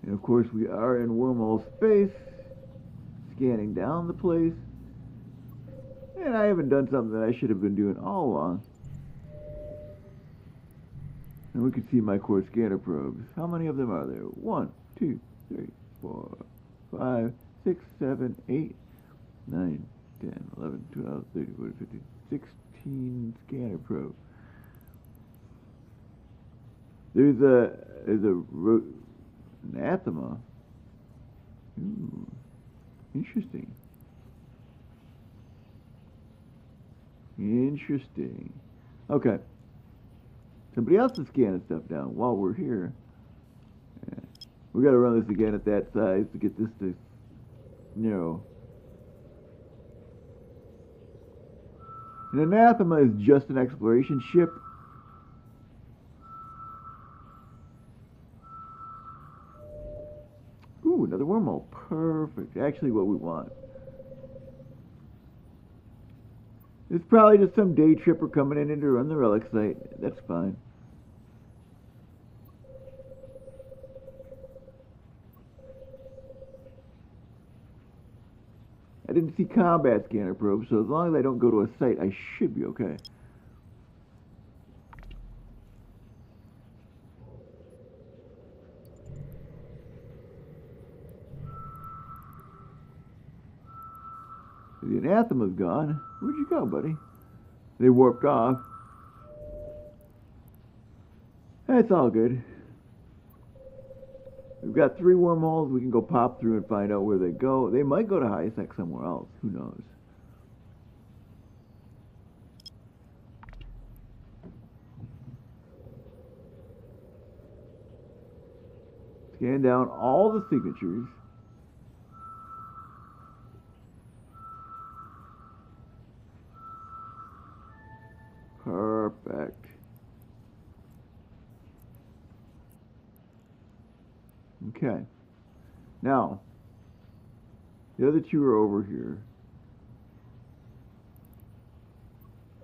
And of course we are in wormhole space, scanning down the place. And I haven't done something that I should have been doing all along. And we can see my core scanner probes. How many of them are there? 1, 2, 3, 4, 5, 6, 7, 8, 9, 10, 11, 12, 13, 14, 15, 16 scanner probes. There's an anathema. Ooh, interesting. Interesting. Okay. Somebody else is scanning stuff down while we're here. Yeah. We got to run this again at that size to get this to, you know. An anathema is just an exploration ship. Ooh, another wormhole. Perfect. Actually, what we want. It's probably just some day tripper coming in to run the relic site. That's fine. I didn't see combat scanner probes, so as long as I don't go to a site, I should be okay. The anathema's gone. Where'd you go, buddy? They warped off. That's all good. We've got 3 wormholes we can go pop through and find out where they go. They might go to high sec somewhere else. Who knows? Scan down all the signatures. Perfect. Okay. Now, the other 2 are over here.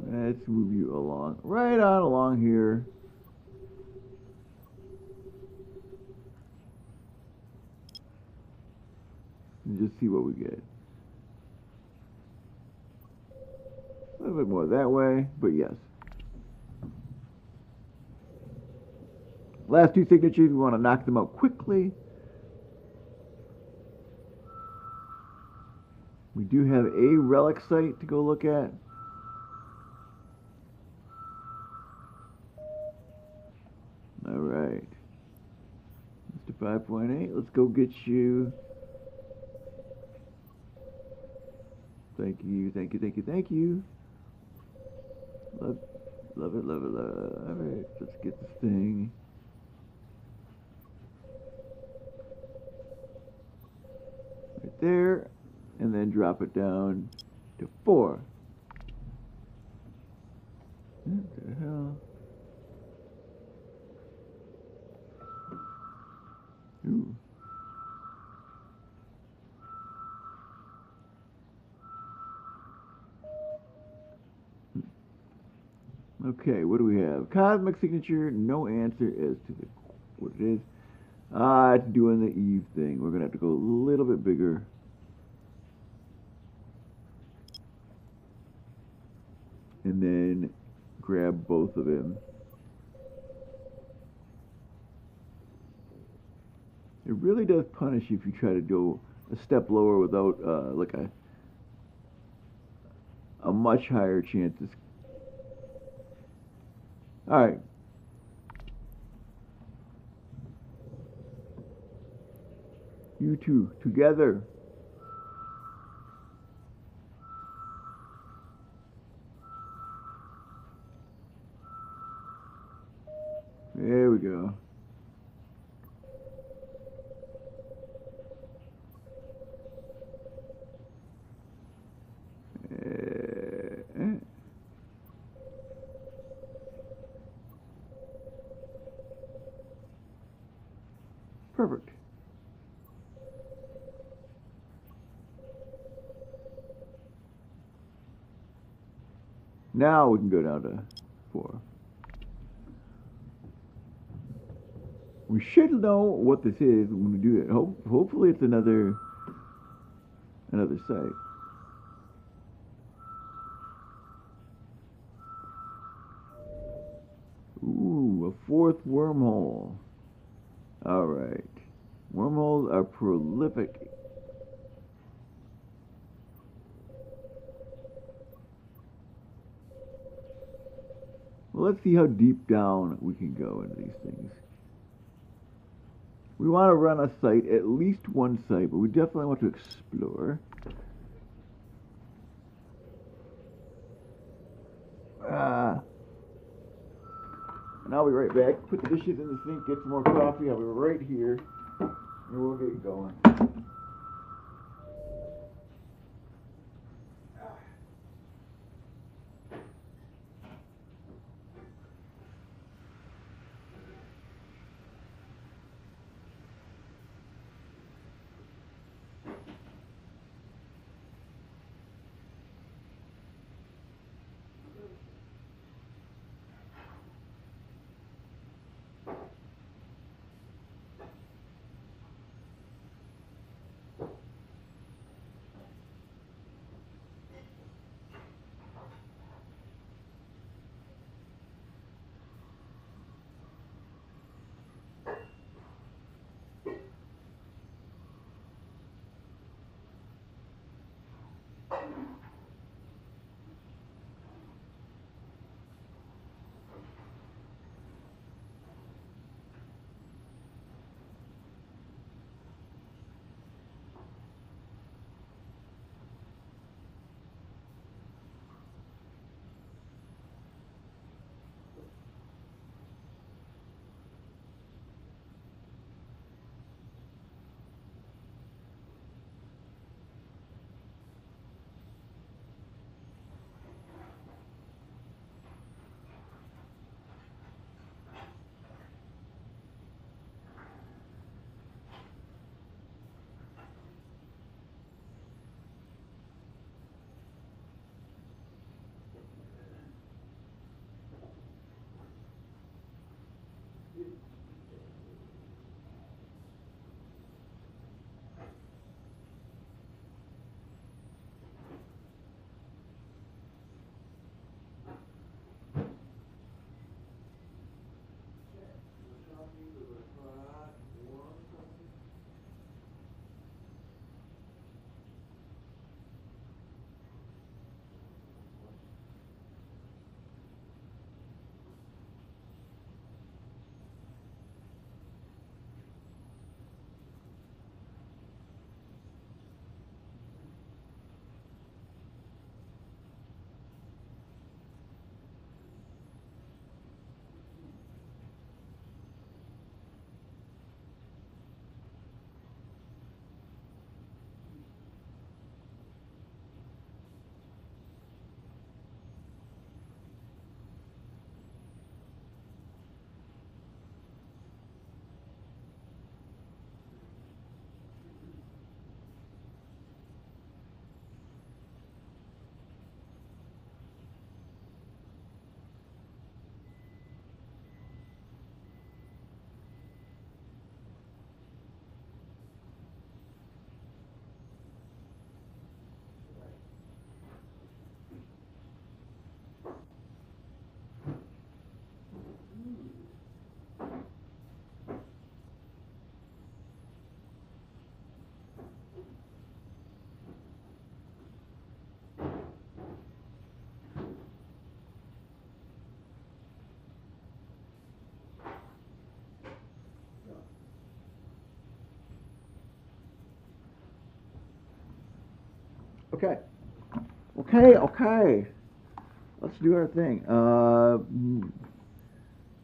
Let's move you along. Right on along here. And just see what we get. A little bit more that way, but yes. Last 2 signatures, we want to knock them out quickly. We do have a relic site to go look at. All right. Mr. 5.8, let's go get you. Thank you, thank you, thank you, thank you. Love it, love it, love it. All right, let's get this thing. Right there, and then drop it down to 4. What the hell? Ooh. Okay, what do we have? Cosmic signature, no answer as to what it is. It's doing the Eve thing. We're going to have to go a little bit bigger. And then grab both of them. It really does punish you if you try to go a step lower without like a much higher chance. All right. You two together. There we go. Perfect. Now we can go down to 4. We should know what this is when we do it. Hopefully it's another site. Ooh, a 4th with wormhole. Alright. Wormholes are prolific. Well, let's see how deep down we can go into these things. We want to run a site, at least one site, but we definitely want to explore. And I'll be right back. Put the dishes in the sink, get some more coffee. I'll be right here, and we'll get going. Okay. Okay. Let's do our thing.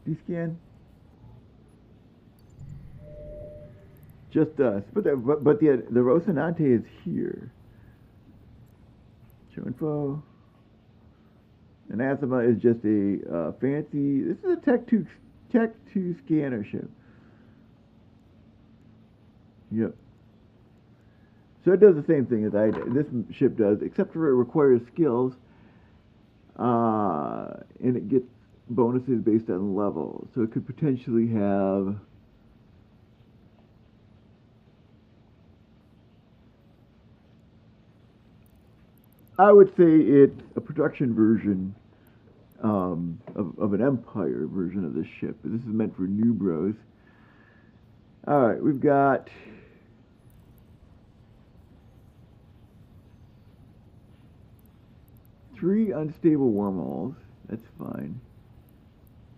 D-scan. Just us. But the Rocinante is here. Show info. Anathema is just a fancy. This is a Tech 2 scanner ship. Yep. So it does the same thing as this ship does, except for it requires skills, and it gets bonuses based on level. So it could potentially have. I would say it's a production version of an Empire version of this ship. But this is meant for new bros. All right, we've got 3 unstable wormholes. That's fine.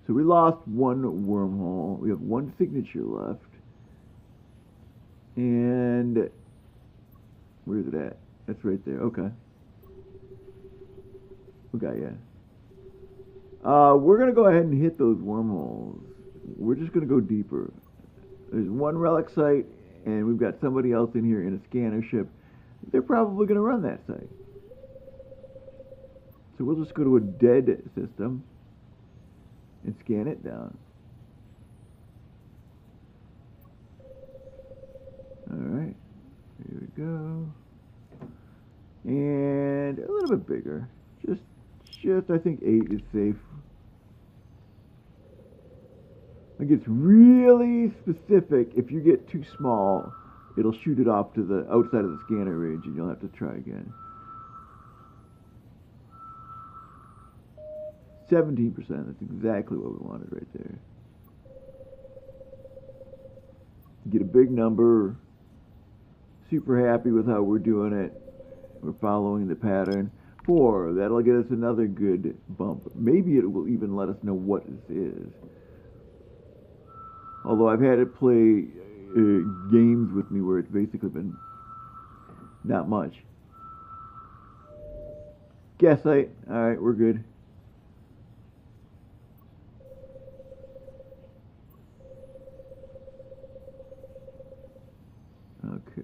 So we lost 1 wormhole. We have 1 signature left. And where's it at? That's right there. Okay. Okay, yeah. We're gonna go ahead and hit those wormholes. We're just gonna go deeper. There's 1 relic site, and we've got somebody else in here in a scanner ship. They're probably gonna run that site. So we'll just go to a dead system and scan it down. Alright, here we go. And a little bit bigger. Just I think 8 is safe. It gets really specific. If you get too small, it'll shoot it off to the outside of the scanner range and you'll have to try again. 17%, that's exactly what we wanted right there. Get a big number. Super happy with how we're doing it. We're following the pattern. 4, that'll get us another good bump. Maybe it will even let us know what this is. Although I've had it play games with me where it's basically been not much. Gas site. Alright, we're good. Okay.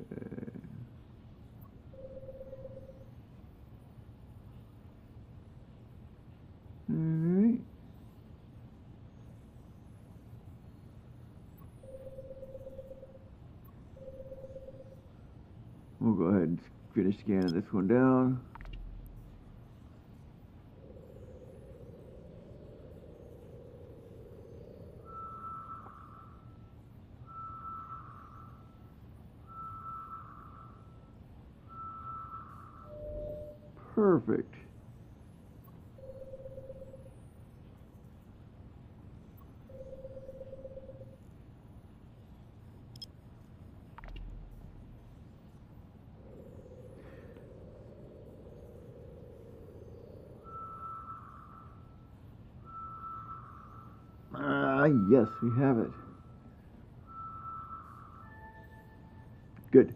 Alright. We'll go ahead and finish scanning this one down. Perfect. Yes, we have it. Good.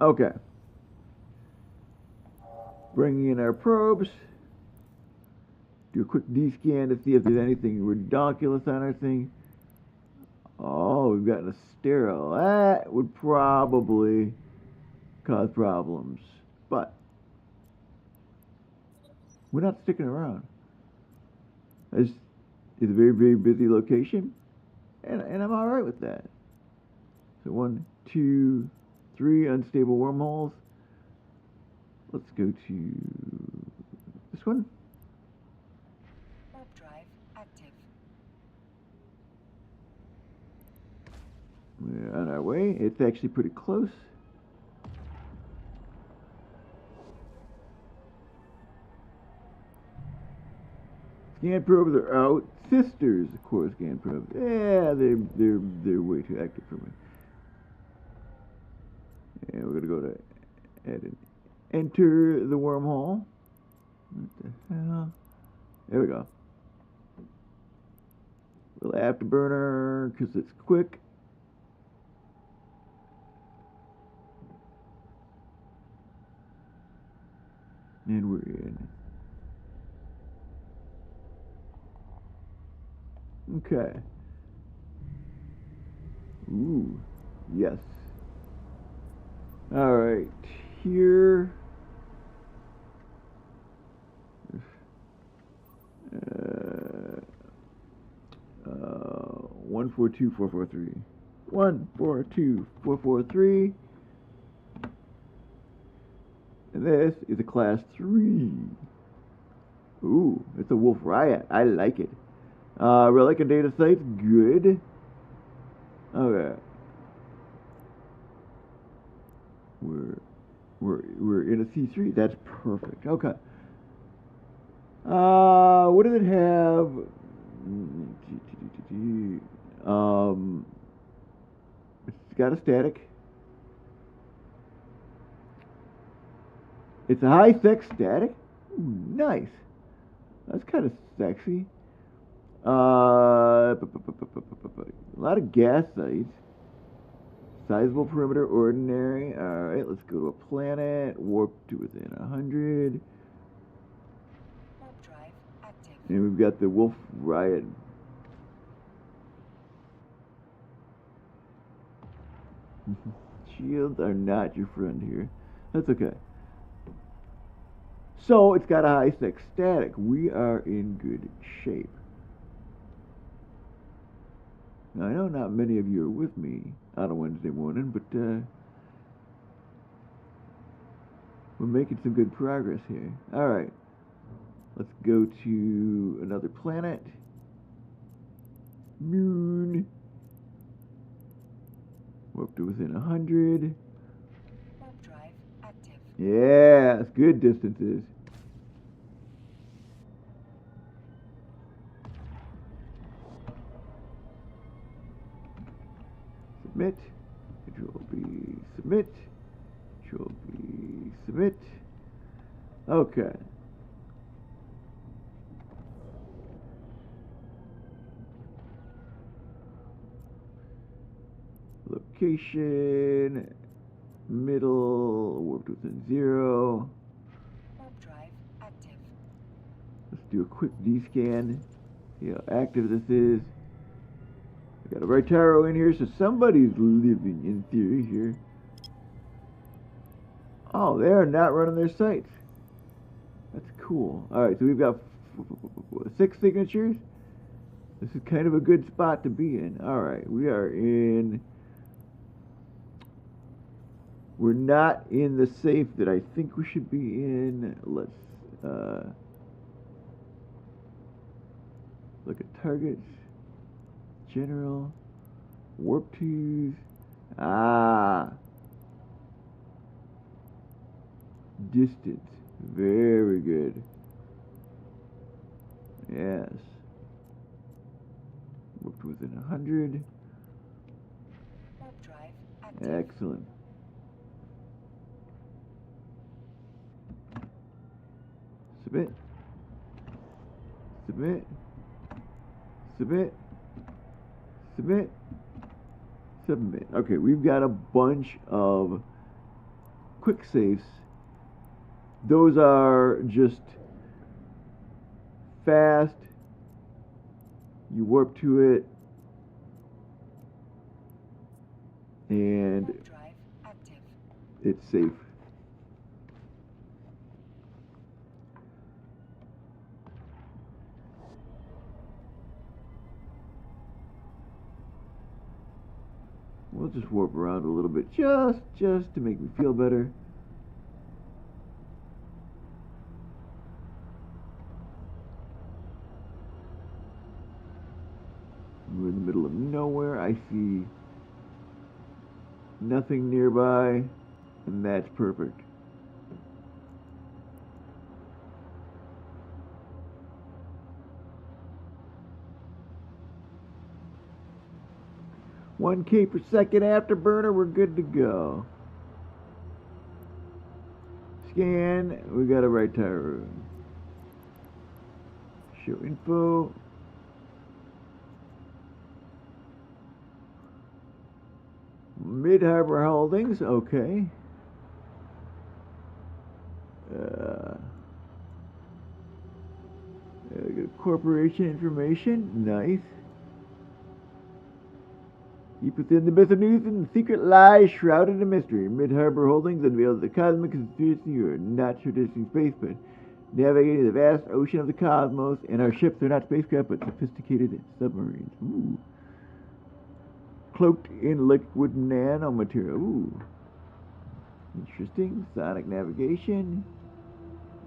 Okay. Bringing in our probes. Do a quick D-scan to see if there's anything ridiculous on our thing. Oh, we've gotten a sterile. That would probably cause problems. But we're not sticking around. This is a very, very busy location, and I'm all right with that. So 1, 2, 3 unstable wormholes. Let's go to this one. Warp drive active. We're on our way. It's actually pretty close. Scan probes are out. Sisters, of course, scan probes. Yeah, they're way too active for me. And we're gonna go to add and enter the wormhole. What the hell? There we go. Little afterburner because it's quick. And we're in. Okay. Ooh, yes. All right, here. 142443. 142443. And this is a class 3. Ooh, it's a Wolf Riot. I like it. Relic and data sites, good. Okay. We're in a C3. That's perfect. Okay. What does it have? It's got a static. It's a high-tech static. Ooh, nice. That's kind of sexy. A lot of gas sites. Sizable perimeter, ordinary. Alright, let's go to a planet. Warp to within 100. Warp drive active. And we've got the Wolf Riot. Shields are not your friend here. That's okay. So it's got a high-tech static. We are in good shape. Now, I know not many of you are with me on a Wednesday morning, but we're making some good progress here. Alright. Let's go to another planet. Moon. We're up to within 100. Warp drive active. Yes, good distances. Submit. Control B, submit. Control B, submit. Okay. Location, middle, warped within 0. Warp drive active. Let's do a quick D-scan. See how active this is. We got a Rytaro in here, so somebody's living in theory here. Oh, they are not running their sites. That's cool. Alright, so we've got 6 signatures. This is kind of a good spot to be in. Alright, we are in... We're not in the safe that I think we should be in. Let's look at targets. General. Warp 2s. Ah. Distance. Very good. Yes. Warped within 100. Warp drive active. Excellent. Submit. Submit. Submit. Submit. Submit. Okay, we've got a bunch of quick safes. Those are just fast. You warp to it. And Warp drive active. it's safe. We'll just warp around a little bit just to make me feel better. We're in the middle of nowhere. I see nothing nearby, and that's perfect. $1K per second afterburner, we're good to go. Scan, we got a right tire. Show info. Mid-Harbor Holdings, okay. Corporation information, nice. Deep within the myth of news and secret lies shrouded in mystery, Mid-Harbor Holdings unveils the cosmic conspiracy. You are not traditional space, but navigating the vast ocean of the cosmos, and our ships are not spacecraft, but sophisticated submarines. Ooh. Cloaked in liquid nanomaterial. Ooh. Interesting. Sonic navigation.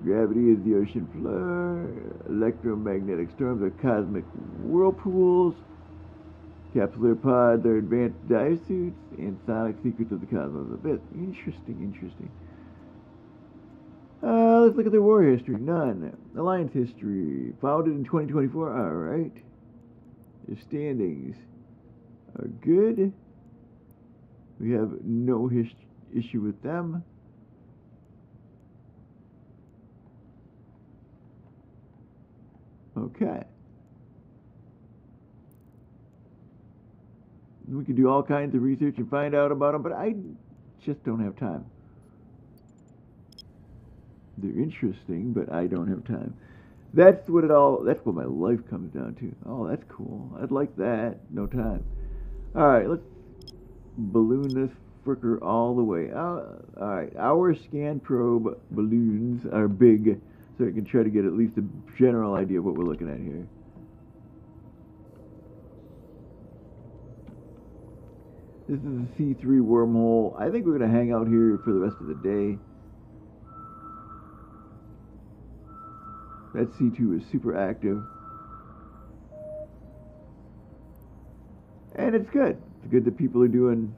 Gravity is the ocean floor. Electromagnetic storms are cosmic whirlpools. Capsular pods are advanced dive suits. And sonic secrets of the cosmos abyss. Interesting, interesting. Let's look at their war history. None. Alliance history. Founded in 2024. Alright. Their standings are good. We have no issue with them. Okay. We could do all kinds of research and find out about them, but I just don't have time. They're interesting, but I don't have time. That's what my life comes down to. Oh, that's cool. I'd like that. No time. Alright, let's balloon this fricker all the way. Alright, our scan probe balloons are big, so I can try to get at least a general idea of what we're looking at here. This is a C3 wormhole. I think we're going to hang out here for the rest of the day. That C2 is super active. And it's good. It's good that people are doing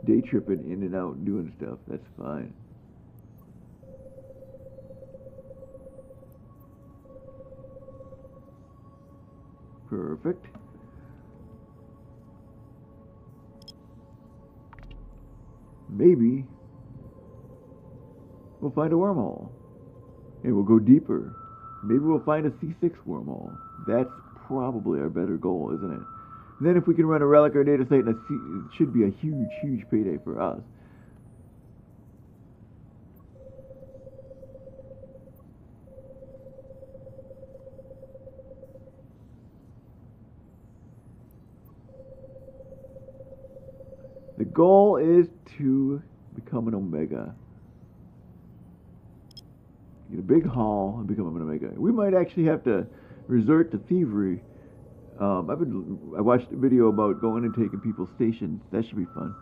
day tripping in and out and doing stuff. That's fine. Perfect. Maybe we'll find a wormhole. And we'll go deeper. Maybe we'll find a C6 wormhole. That's probably our better goal, isn't it? And then if we can run a relic or data site, it should be a huge, huge payday for us. The goal is to become an Omega. Get a big haul and become an Omega. We might actually have to resort to thievery. I watched a video about going and taking people's stations. That should be fun.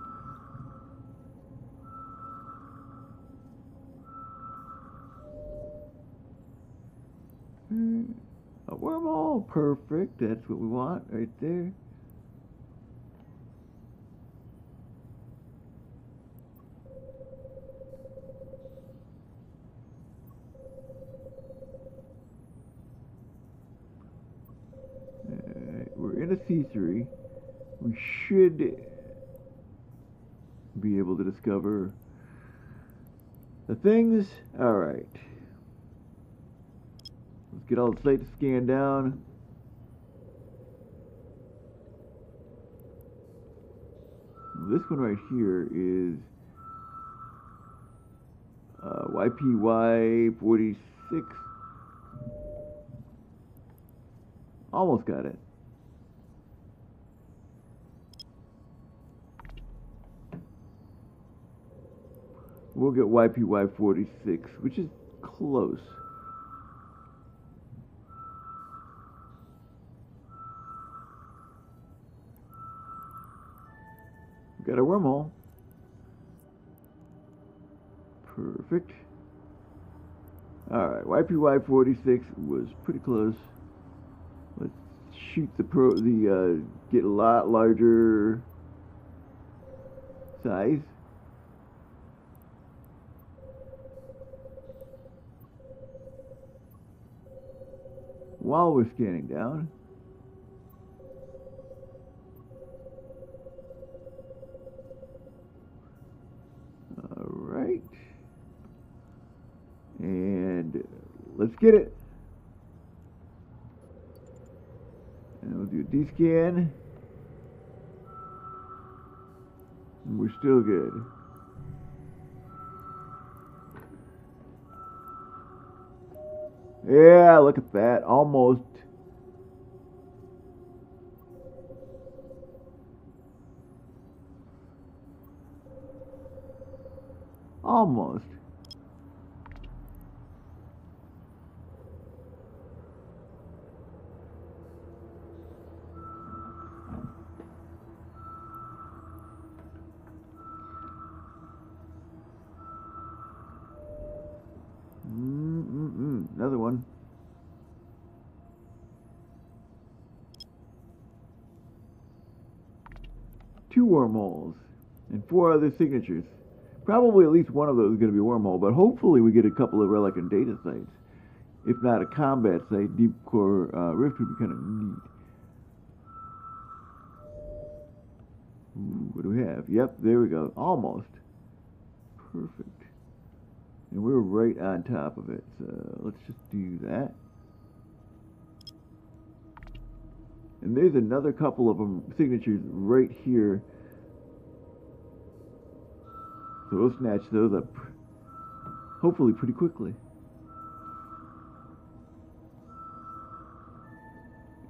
A wormhole, perfect. That's what we want right there. We're in a C3. We should be able to discover the things. Alright. Let's get all the sites scanned down. This one right here is YPY46. Almost got it. We'll get YPY46, which is close. Got a wormhole. Perfect. Alright, YPY46 was pretty close. Let's shoot get a lot larger size. While we're scanning down. Alright. And let's get it. And we'll do a D-scan. And we're still good. Yeah, look at that. Almost. Almost. Another one. Two wormholes. And 4 other signatures. Probably at least one of those is going to be a wormhole, but hopefully we get a couple of relic and data sites. If not a combat site, deep core rift would be kind of neat. Ooh, what do we have? Yep, there we go. Almost. Perfect. And we're right on top of it, so let's just do that. And there's another couple of them signatures right here. So we'll snatch those up hopefully pretty quickly.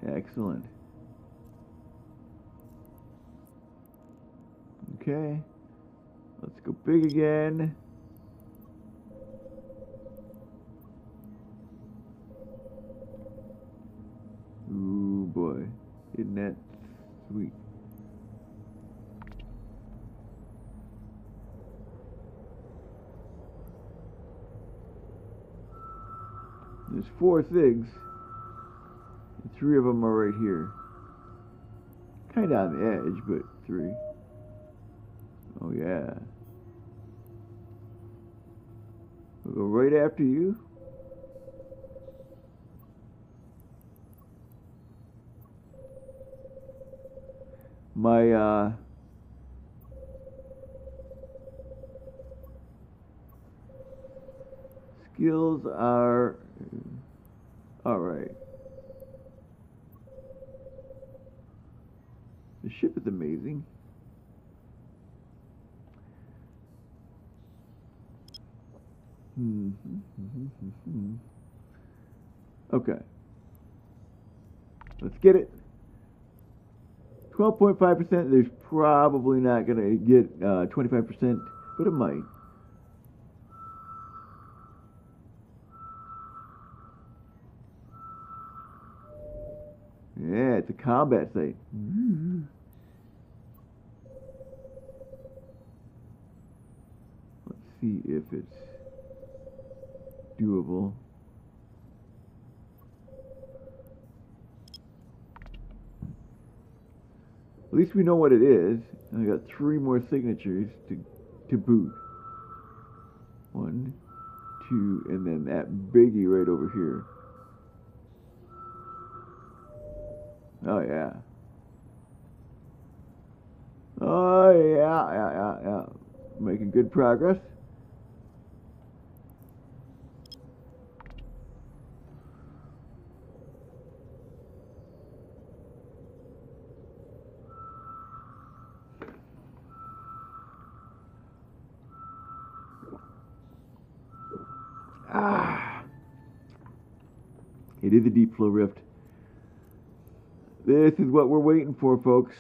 Excellent. Okay. Let's go big again. Ooh boy. Isn't that sweet? There's 4 things. And 3 of them are right here. Kind of on the edge, but 3. Oh yeah. We'll go right after you. My skills are alright. The ship is amazing. Okay. Let's get it. 12.5%. There's probably not going to get 25%, but it might. Yeah, it's a combat site. Let's see if it's doable. At least we know what it is. I got 3 more signatures to boot. 1, 2, and then that biggie right over here. Oh yeah. Oh yeah. Making good progress. It is a deep flow rift. This is what we're waiting for, folks.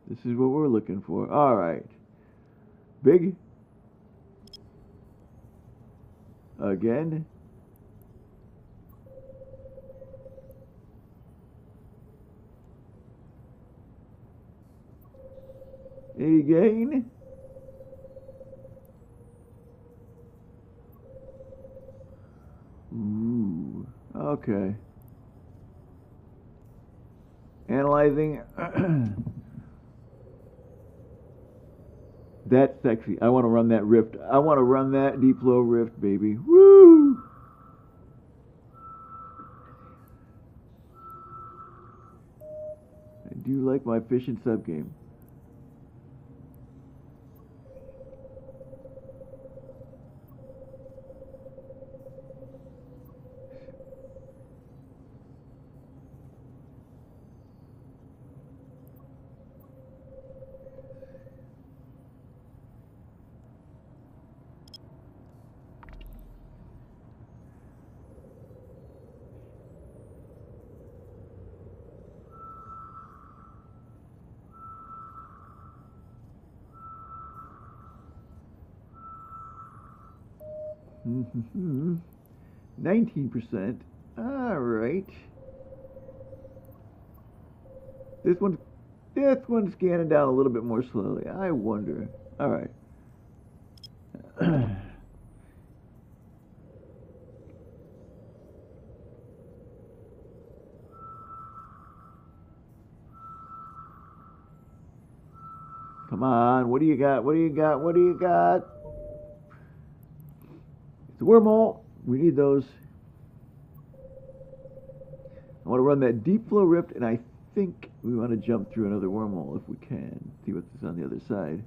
This is what we're looking for. All right. Big. Again. Again. Ooh. Okay. Analyzing. That's sexy. I want to run that rift. I want to run that deep flow rift, baby. Woo! I do like my fishing sub game. Mm-hmm. 19%. All right. This one's scanning down a little bit more slowly. I wonder. All right. Come on, what do you got? What do you got? What do you got? It's a wormhole. We need those. I want to run that deep flow rift, and I think we want to jump through another wormhole if we can. See what's on the other side.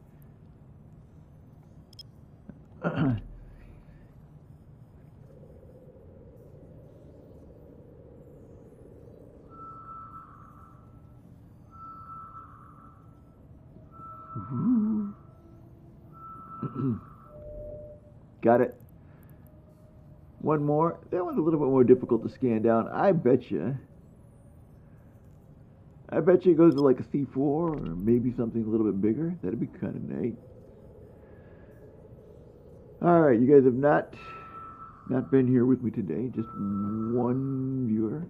Got it. One more. That one's a little bit more difficult to scan down. I bet you it goes to like a C4 or maybe something a little bit bigger. That'd be kind of neat. All right, you guys have not been here with me today. Just one viewer.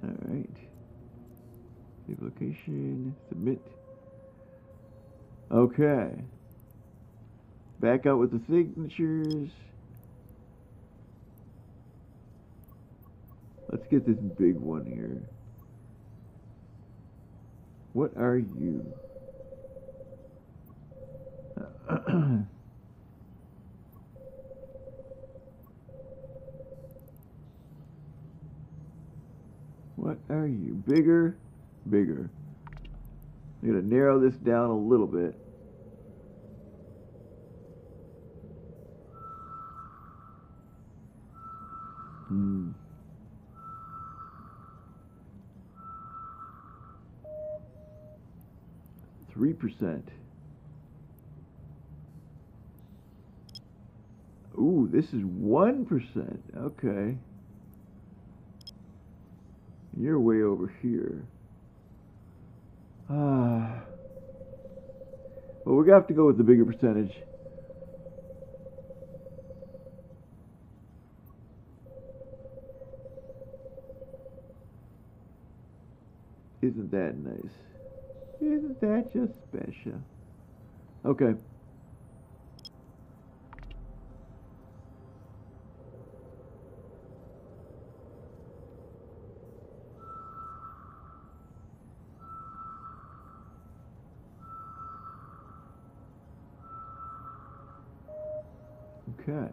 All right. Save location. Submit. Okay. Back out with the signatures. Let's get this big one here. What are you? What are you? Bigger? Bigger. I'm going to narrow this down a little bit. Hmm. 3%. Ooh, this is 1%. Okay. You're way over here. Well, we're gonna have to go with the bigger percentage. Isn't that nice? Isn't that just special? Okay. Okay.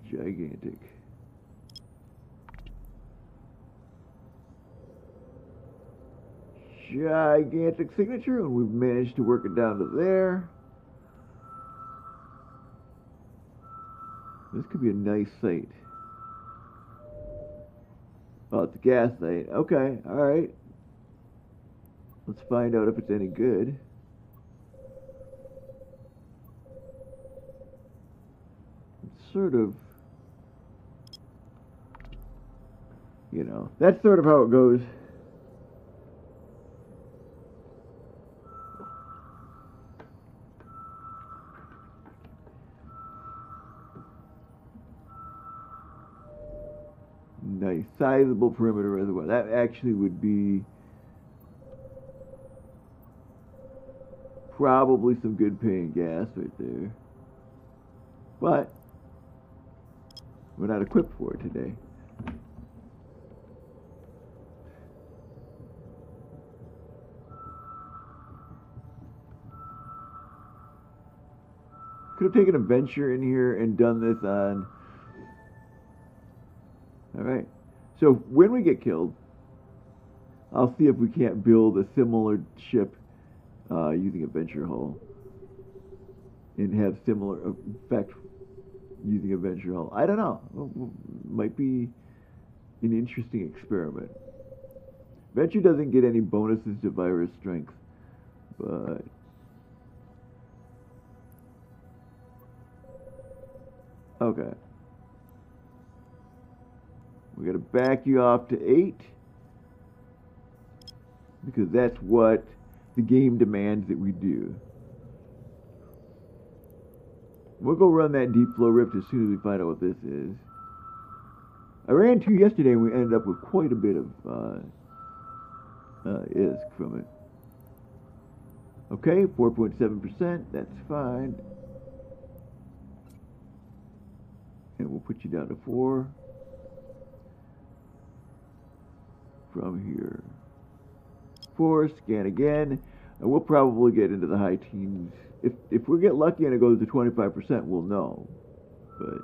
Gigantic. Gigantic signature, and we've managed to work it down to there. This could be a nice site. Oh, it's a gas site. Okay, alright. Let's find out if it's any good. It's sort of, you know, that's sort of how it goes. Nice, sizable perimeter reservoir. That actually would be probably some good paying gas right there. But we're not equipped for it today. Could have taken a venture in here and done this on. Alright. So when we get killed, I'll see if we can't build a similar ship using a venture hull. And have similar effect using a venture hull. I don't know. Might be an interesting experiment. Venture doesn't get any bonuses to virus strength, but okay. We gotta back you off to 8 because that's what the game demands that we do. We'll go run that deep flow rift as soon as we find out what this is. I ran 2 yesterday and we ended up with quite a bit of ISK from it. Okay, 4.7%, that's fine. And we'll put you down to 4 from here. 4, scan again, and we'll probably get into the high teens. If we get lucky and it goes to 25%, we'll know. But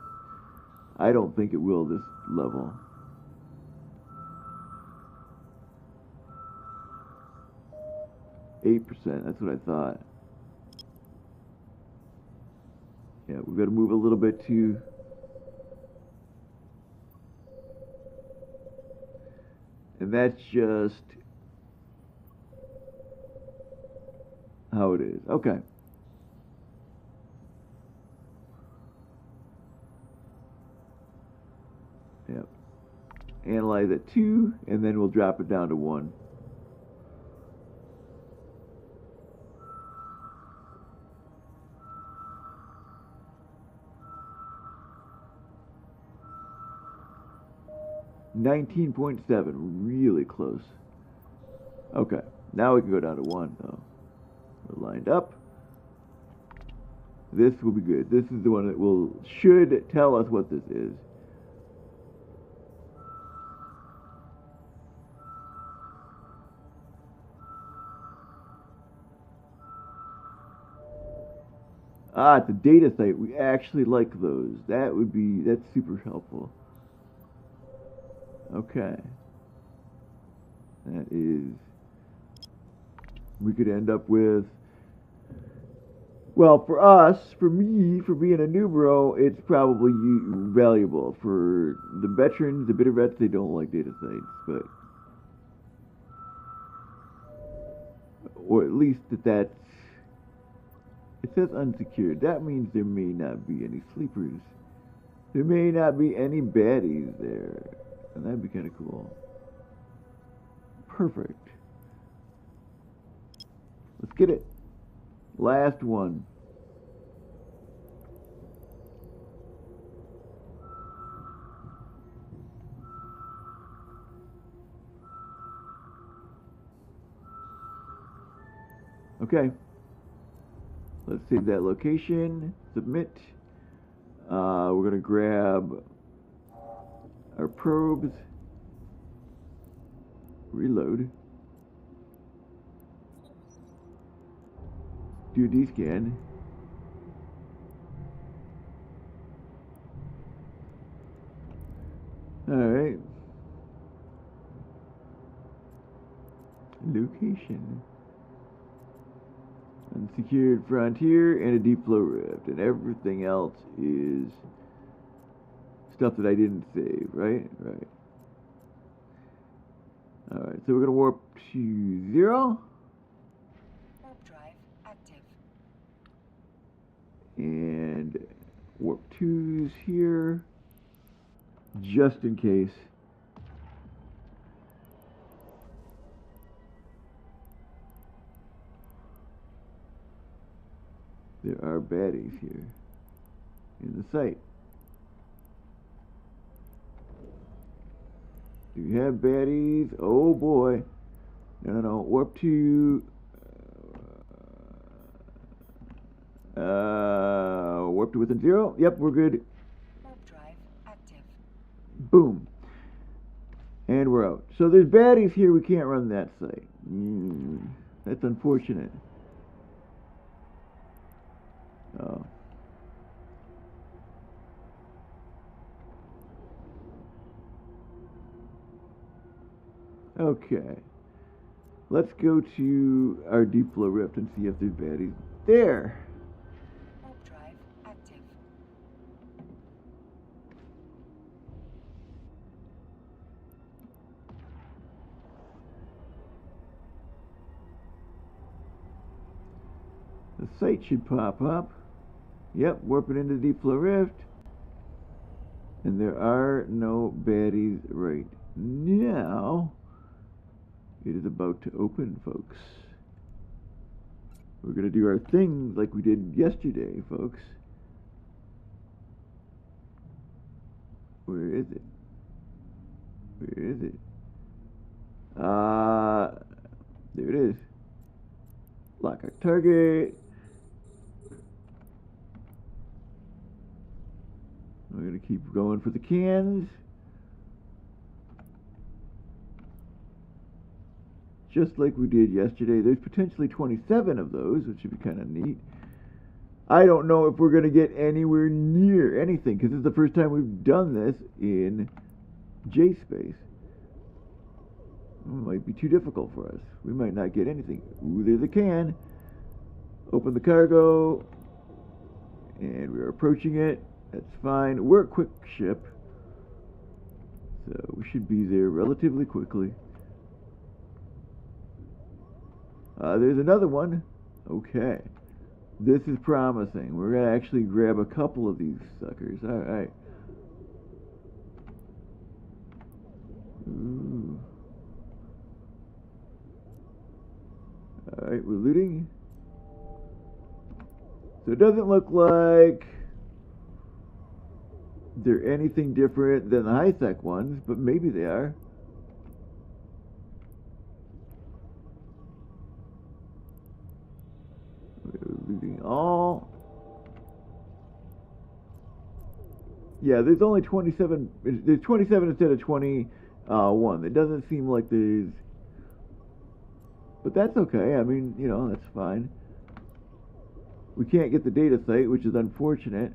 I don't think it will this level. %, that's what I thought. Yeah, we've got to move a little bit to... And that's just how it is. Okay. Yep. Analyze at 2, and then we'll drop it down to 1. $19.7, really close. Okay, now we can go down to 1 though. We're lined up. This will be good. This is the one that should tell us what this is. Ah, it's a data site. We actually like those. That's super helpful. Okay. That is, we could end up with, well, for us, for me, for being a new bro, it's probably valuable. For the veterans, the bitter vets, they don't like data sites, but, or at least that's, it says unsecured. That means there may not be any sleepers. There may not be any baddies there. And that'd be kind of cool. Perfect. Let's get it. Last one. Okay. Let's save that location. Submit. We're going to grab our probes, reload, do a D-scan, alright, location, unsecured frontier, and a deep flow rift, and everything else is stuff that I didn't save, right? Right. Alright, so we're going to warp to 0. Warp drive active. And warp 2's here, just in case. There are baddies here in the site. Do we have baddies? Oh boy. No. Warp to... warp to within 0. Yep, we're good. Warp drive active. Boom. And we're out. So there's baddies here. We can't run that site. That's unfortunate. Oh. Okay. Let's go to our deep flow rift and see if there's baddies there. Warp drive active. The site should pop up. Yep, warping into the deep flow rift. And there are no baddies right now. It is about to open, folks. We're going to do our thing like we did yesterday, folks. Where is it? Where is it? There it is. Lock our target. We're going to keep going for the cans. Just like we did yesterday. There's potentially 27 of those, which should be kind of neat. I don't know if we're going to get anywhere near anything, because this is the first time we've done this in J-Space. It might be too difficult for us. We might not get anything. Ooh, there's a can. Open the cargo. And we're approaching it. That's fine. We're a quick ship, so we should be there relatively quickly. There's another one. Okay. This is promising. We're going to actually grab a couple of these suckers. Alright. Ooh. Alright, we're looting. So it doesn't look like they're anything different than the high-tech ones, but maybe they are. Looting all. Yeah, there's only 27. There's 27 instead of 21. It doesn't seem like there's. But that's okay. I mean, you know, that's fine. We can't get the data site, which is unfortunate.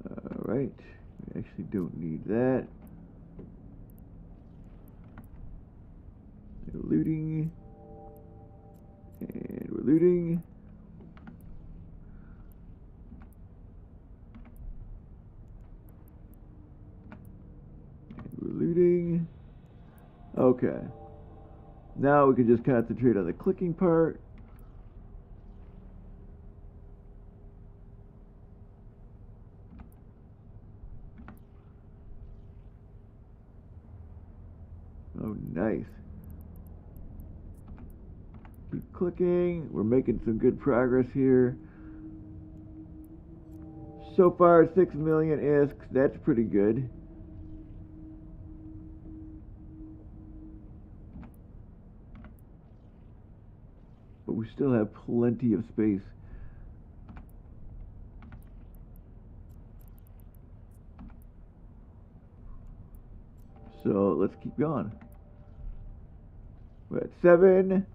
Alright. We actually don't need that. We're looting. And we're looting. And we're looting. Okay. Now we can just concentrate on the clicking part. Oh, nice. Keep clicking. We're making some good progress here. So far, 6 million ISKs. That's pretty good. But we still have plenty of space. So let's keep going. We're at 7.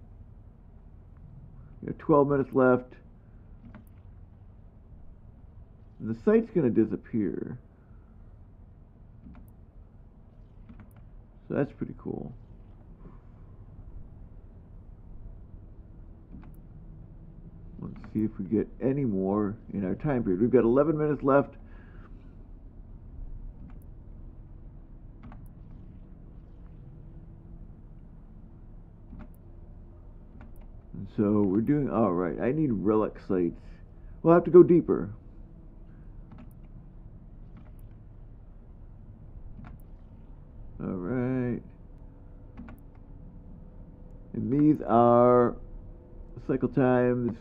We have 12 minutes left. And the site's going to disappear. So that's pretty cool. Let's see if we get any more in our time period. We've got 11 minutes left. And so we're doing all right. I need relic sites. We'll have to go deeper. All right. And these are cycle times.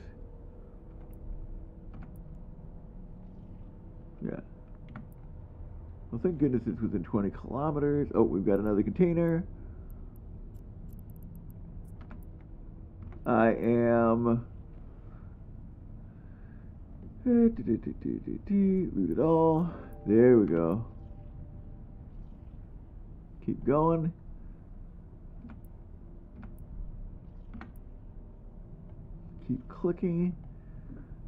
Yeah. Well, thank goodness it's within 20 kilometers. Oh, we've got another container. I am loot it all. There we go. Keep going. Keep clicking.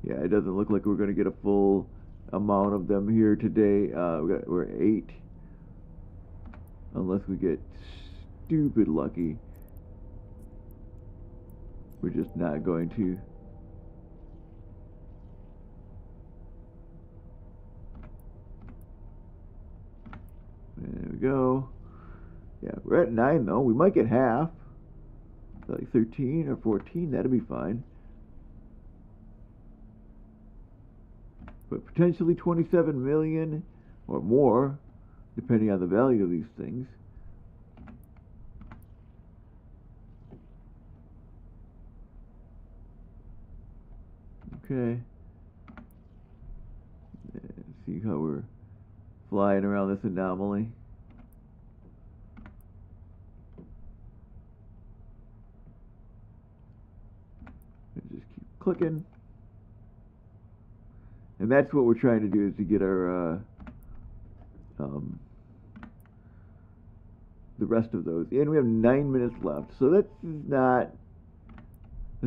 Yeah, it doesn't look like we're going to get a full amount of them here today. We're at 8. Unless we get stupid lucky. We're just not going to. There we go. Yeah, we're at 9 though. We might get half. Like 13 or 14, that'd be fine. But potentially 27 million or more, depending on the value of these things. Okay. Let's see how we're flying around this anomaly. And just keep clicking. And that's what we're trying to do, is to get our um, the rest of those. And we have 9 minutes left, so this is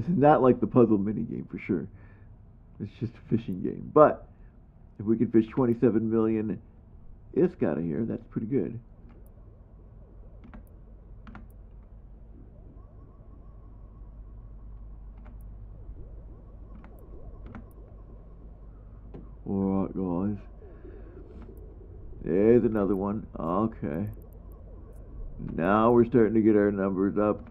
not like the puzzle mini game for sure. It's just a fishing game. But if we can fish 27 million ISK out of here, that's pretty good. Alright, guys. There's another one. Okay. Now we're starting to get our numbers up.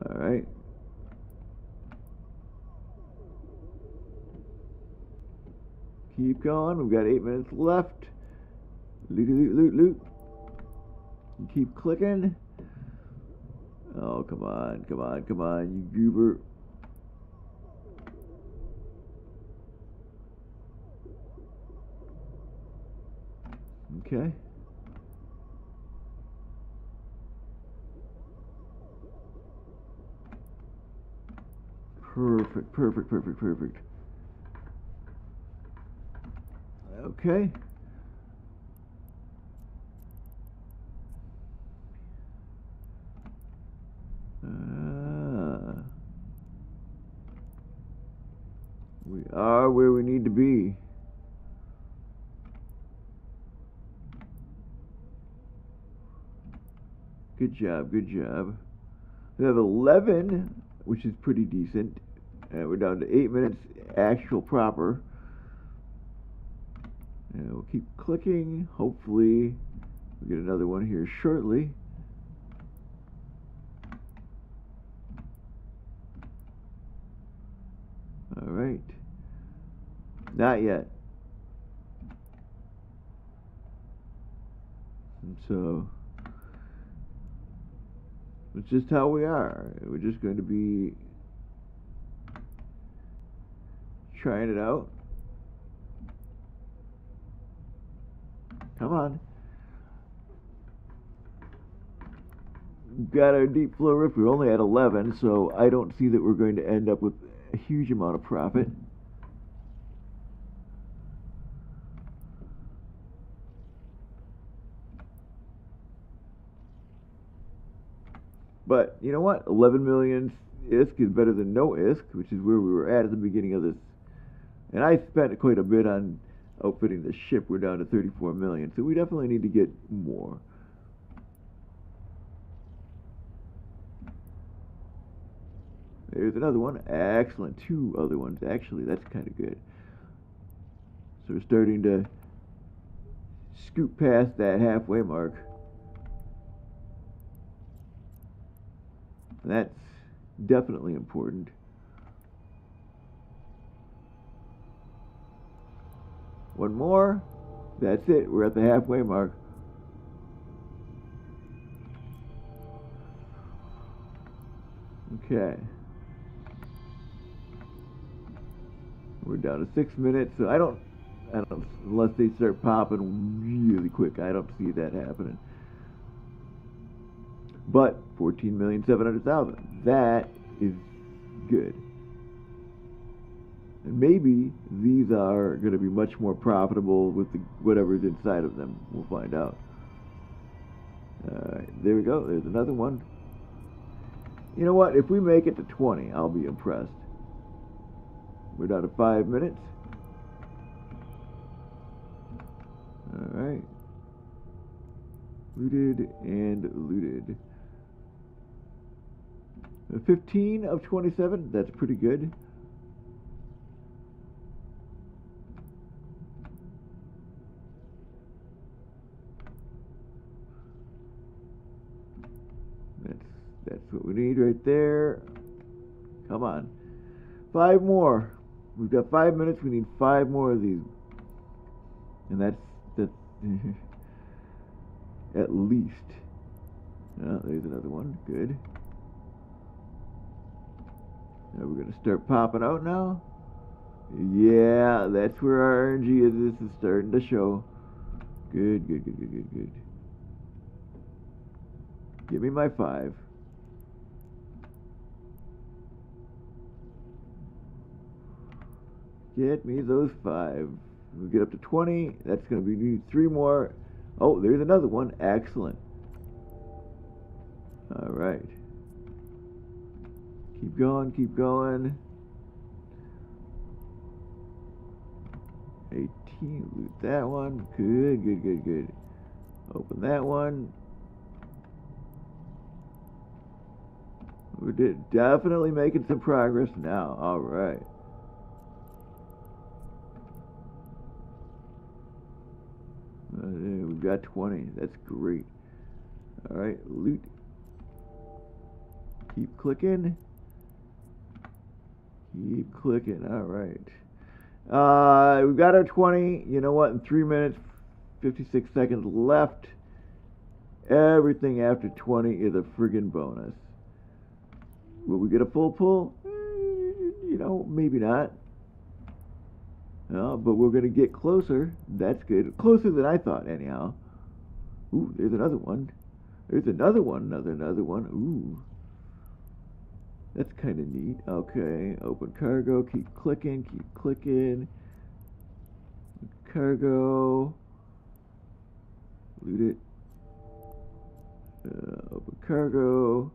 Alright. Keep going. We've got 8 minutes left. Loot, loot, loot, loot. Keep clicking. Oh, come on, come on, come on, you goober. Okay. Perfect, perfect, perfect, perfect. Okay. We are where we need to be. Good job, good job. We have 11, which is pretty decent. We're down to 8 minutes actual proper. And we'll keep clicking. Hopefully, we'll get another one here shortly. All right. Not yet. And so, it's just how we are. We're just going to be trying it out. Come on. We've got our deep flow rift. We're only at 11, so I don't see that we're going to end up with a huge amount of profit. But you know what? 11 million ISK is better than no ISK, which is where we were at the beginning of this. And I spent quite a bit on outfitting the ship. We're down to 34 million, so we definitely need to get more. There's another one. Excellent. 2 other ones, actually. That's kind of good. So we're starting to scoot past that halfway mark. That's definitely important. One more. That's it. We're at the halfway mark. Okay. We're down to 6 minutes, so I don't, unless they start popping really quick, I don't see that happening. But 14,700,000, that is good. And maybe these are going to be much more profitable with whatever's inside of them. We'll find out. Alright, there we go. There's another one. You know what? If we make it to 20, I'll be impressed. We're down to 5 minutes. Alright. Looted and looted. 15 of 27, that's pretty good. That's what we need right there. Come on. 5 more. We've got 5 minutes, we need 5 more of these. And that's at least. Oh, there's another one. Good. Now we're going to start popping out now. Yeah, that's where our RNG is. This is starting to show. Good, good, good, good, good, good. Give me my 5. Get me those 5. We get up to 20. That's going to be need 3 more. Oh, there's another one. Excellent. All right. Keep going, keep going. 18, loot that one. Good, good, good, good. Open that one. We're definitely making some progress now. All right. We've got 20. That's great. All right, loot. Keep clicking. Keep clicking. All right. We've got our 20. You know what? In 3 minutes, 56 seconds left. Everything after 20 is a friggin' bonus. Will we get a full pull? You know, maybe not. No, but we're going to get closer. That's good. Closer than I thought, anyhow. Ooh, there's another one. There's another one. Another one. Ooh. That's kind of neat. Okay, open cargo. Keep clicking. Keep clicking. Cargo. Loot it. Open cargo.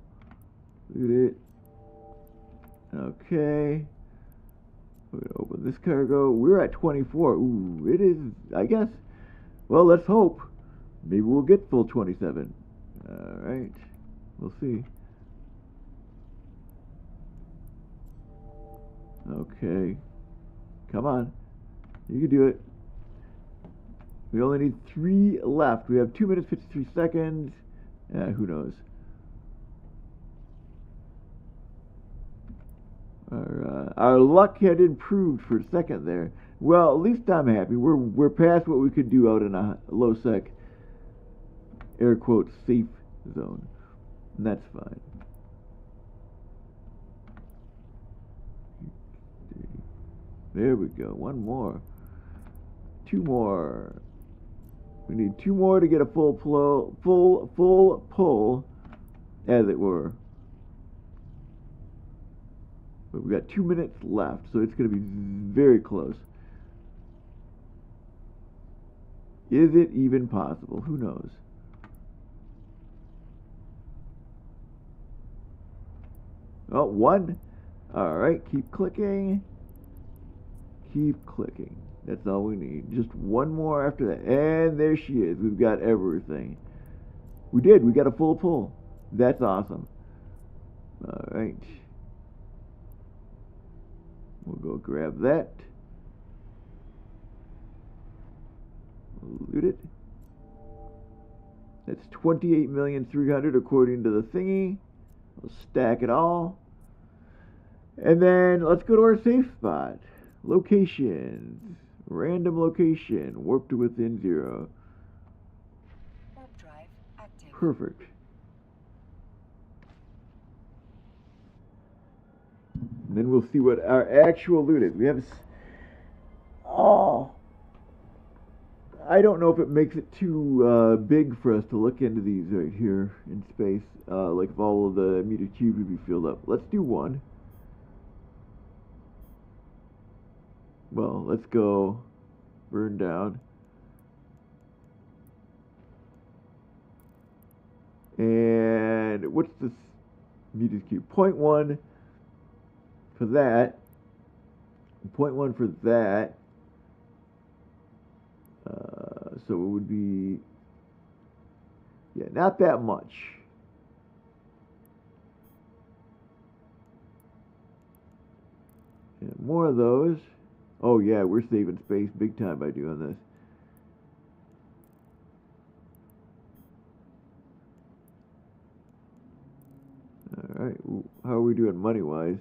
Loot it. Okay. We're going to open this cargo. We're at 24. Ooh, it is, I guess. Well, let's hope. Maybe we'll get full 27. Alright. We'll see. Okay. Come on. You can do it. We only need 3 left. We have 2 minutes, 53 seconds. Who knows? Our luck had improved for a second there. Well, at least I'm happy. We're past what we could do out in a low sec, air quotes, safe zone. And that's fine. There we go. 1 more. 2 more. We need 2 more to get a full pull, as it were. But we've got 2 minutes left, so it's going to be very close. Is it even possible? Who knows? Oh, 1. All right, keep clicking. Keep clicking. That's all we need. Just 1 more after that. And there she is. We've got everything. We did. We got a full pull. That's awesome. All right. We'll go grab that. Loot it. That's 28,300,000 according to the thingy. We'll stack it all. And then let's go to our safe spot. Locations. Random location. Warp to within 0. Warp drive active. Perfect. And then we'll see what our actual loot is. We have... Oh. I don't know if it makes it too big for us to look into these right here in space. Like if all of the meter cube would be filled up. Let's do 1. Well, let's go burn down. And what's this meters cube? 0.1 for that. 0.1 for that. So it would be, yeah, not that much. And more of those. Oh yeah, we're saving space big time by doing this. All right, how are we doing money-wise?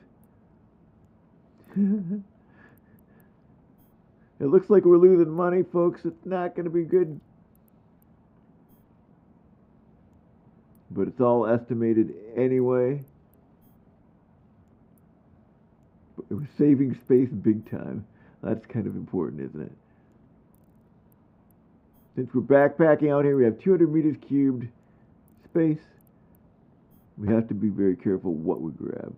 It looks like we're losing money, folks. It's not going to be good. But it's all estimated anyway. But we're saving space big time. That's kind of important, isn't it? Since we're backpacking out here, we have 200 meters cubed space. We have to be very careful what we grab.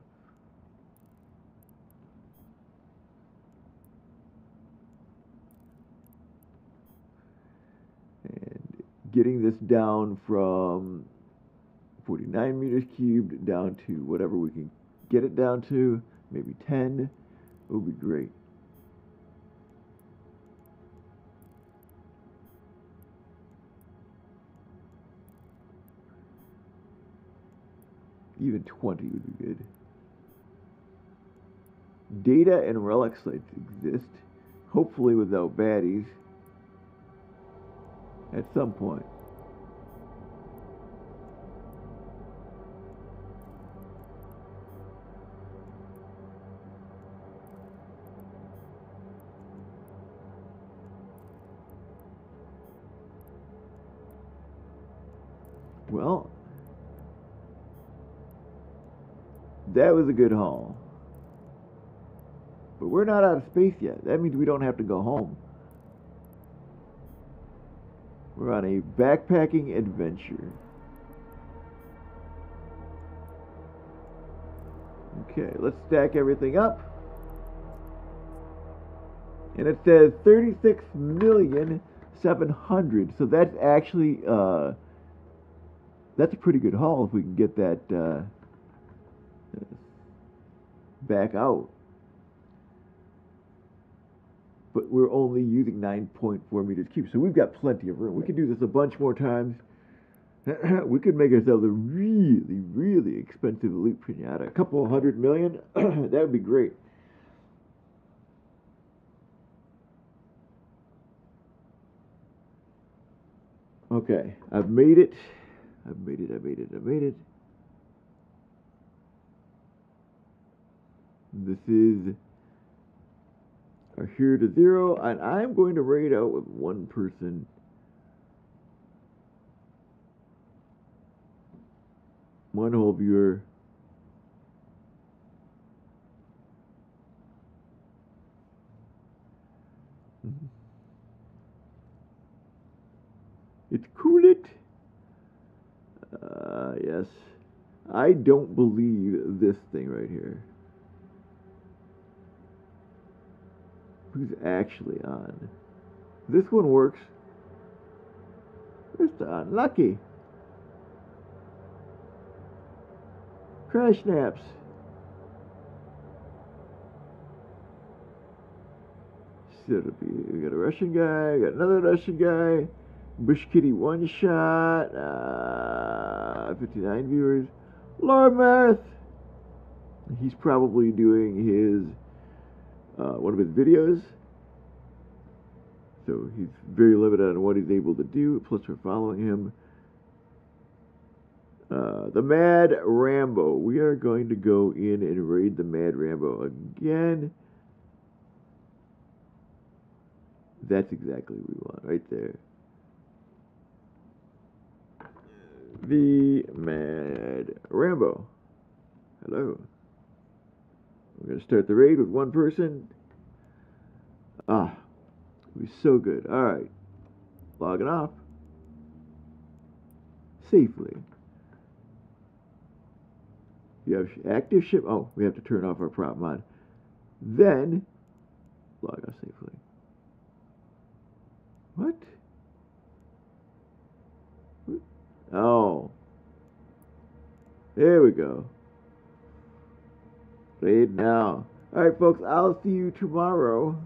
getting this down from 49 meters cubed down to whatever we can get it down to, maybe 10, would be great. Even 20 would be good. Data and relic sites exist, hopefully without baddies, at some point. Well, that was a good haul. But we're not out of space yet. That means we don't have to go home. We're on a backpacking adventure. Okay, let's stack everything up. And it says 36,700,000. So that's actually that's a pretty good haul if we can get that back out. But we're only using 9.4 meters cubed, so we've got plenty of room. We could do this a bunch more times. We could make ourselves a really, really expensive loot pinata. A couple of $100 million, that would be great. Okay, I've made it. I've made it. This is our here to 0, and I'm going to raid out with one person. One whole viewer. It's cool it. Yes. I don't believe this thing right here. Who's actually on? This one works. Mr. Unlucky. Crash naps. So it'll be, we got a Russian guy, got another Russian guy. Bush Kitty one shot. 59 viewers. Lord Marth. He's probably doing his one of his videos. So he's very limited on what he's able to do. Plus we're following him. The Mad Rambo. We are going to go in and raid the Mad Rambo again. That's exactly what we want right there. The Mad Rambo. Hello. We're going to start the raid with one person. It'll be so good. Alright. Logging off. Safely. You have active ship. Oh, we have to turn off our prop mod. Then, log off safely. What? Oh. There we go. Raid now. Alright, folks, I'll see you tomorrow.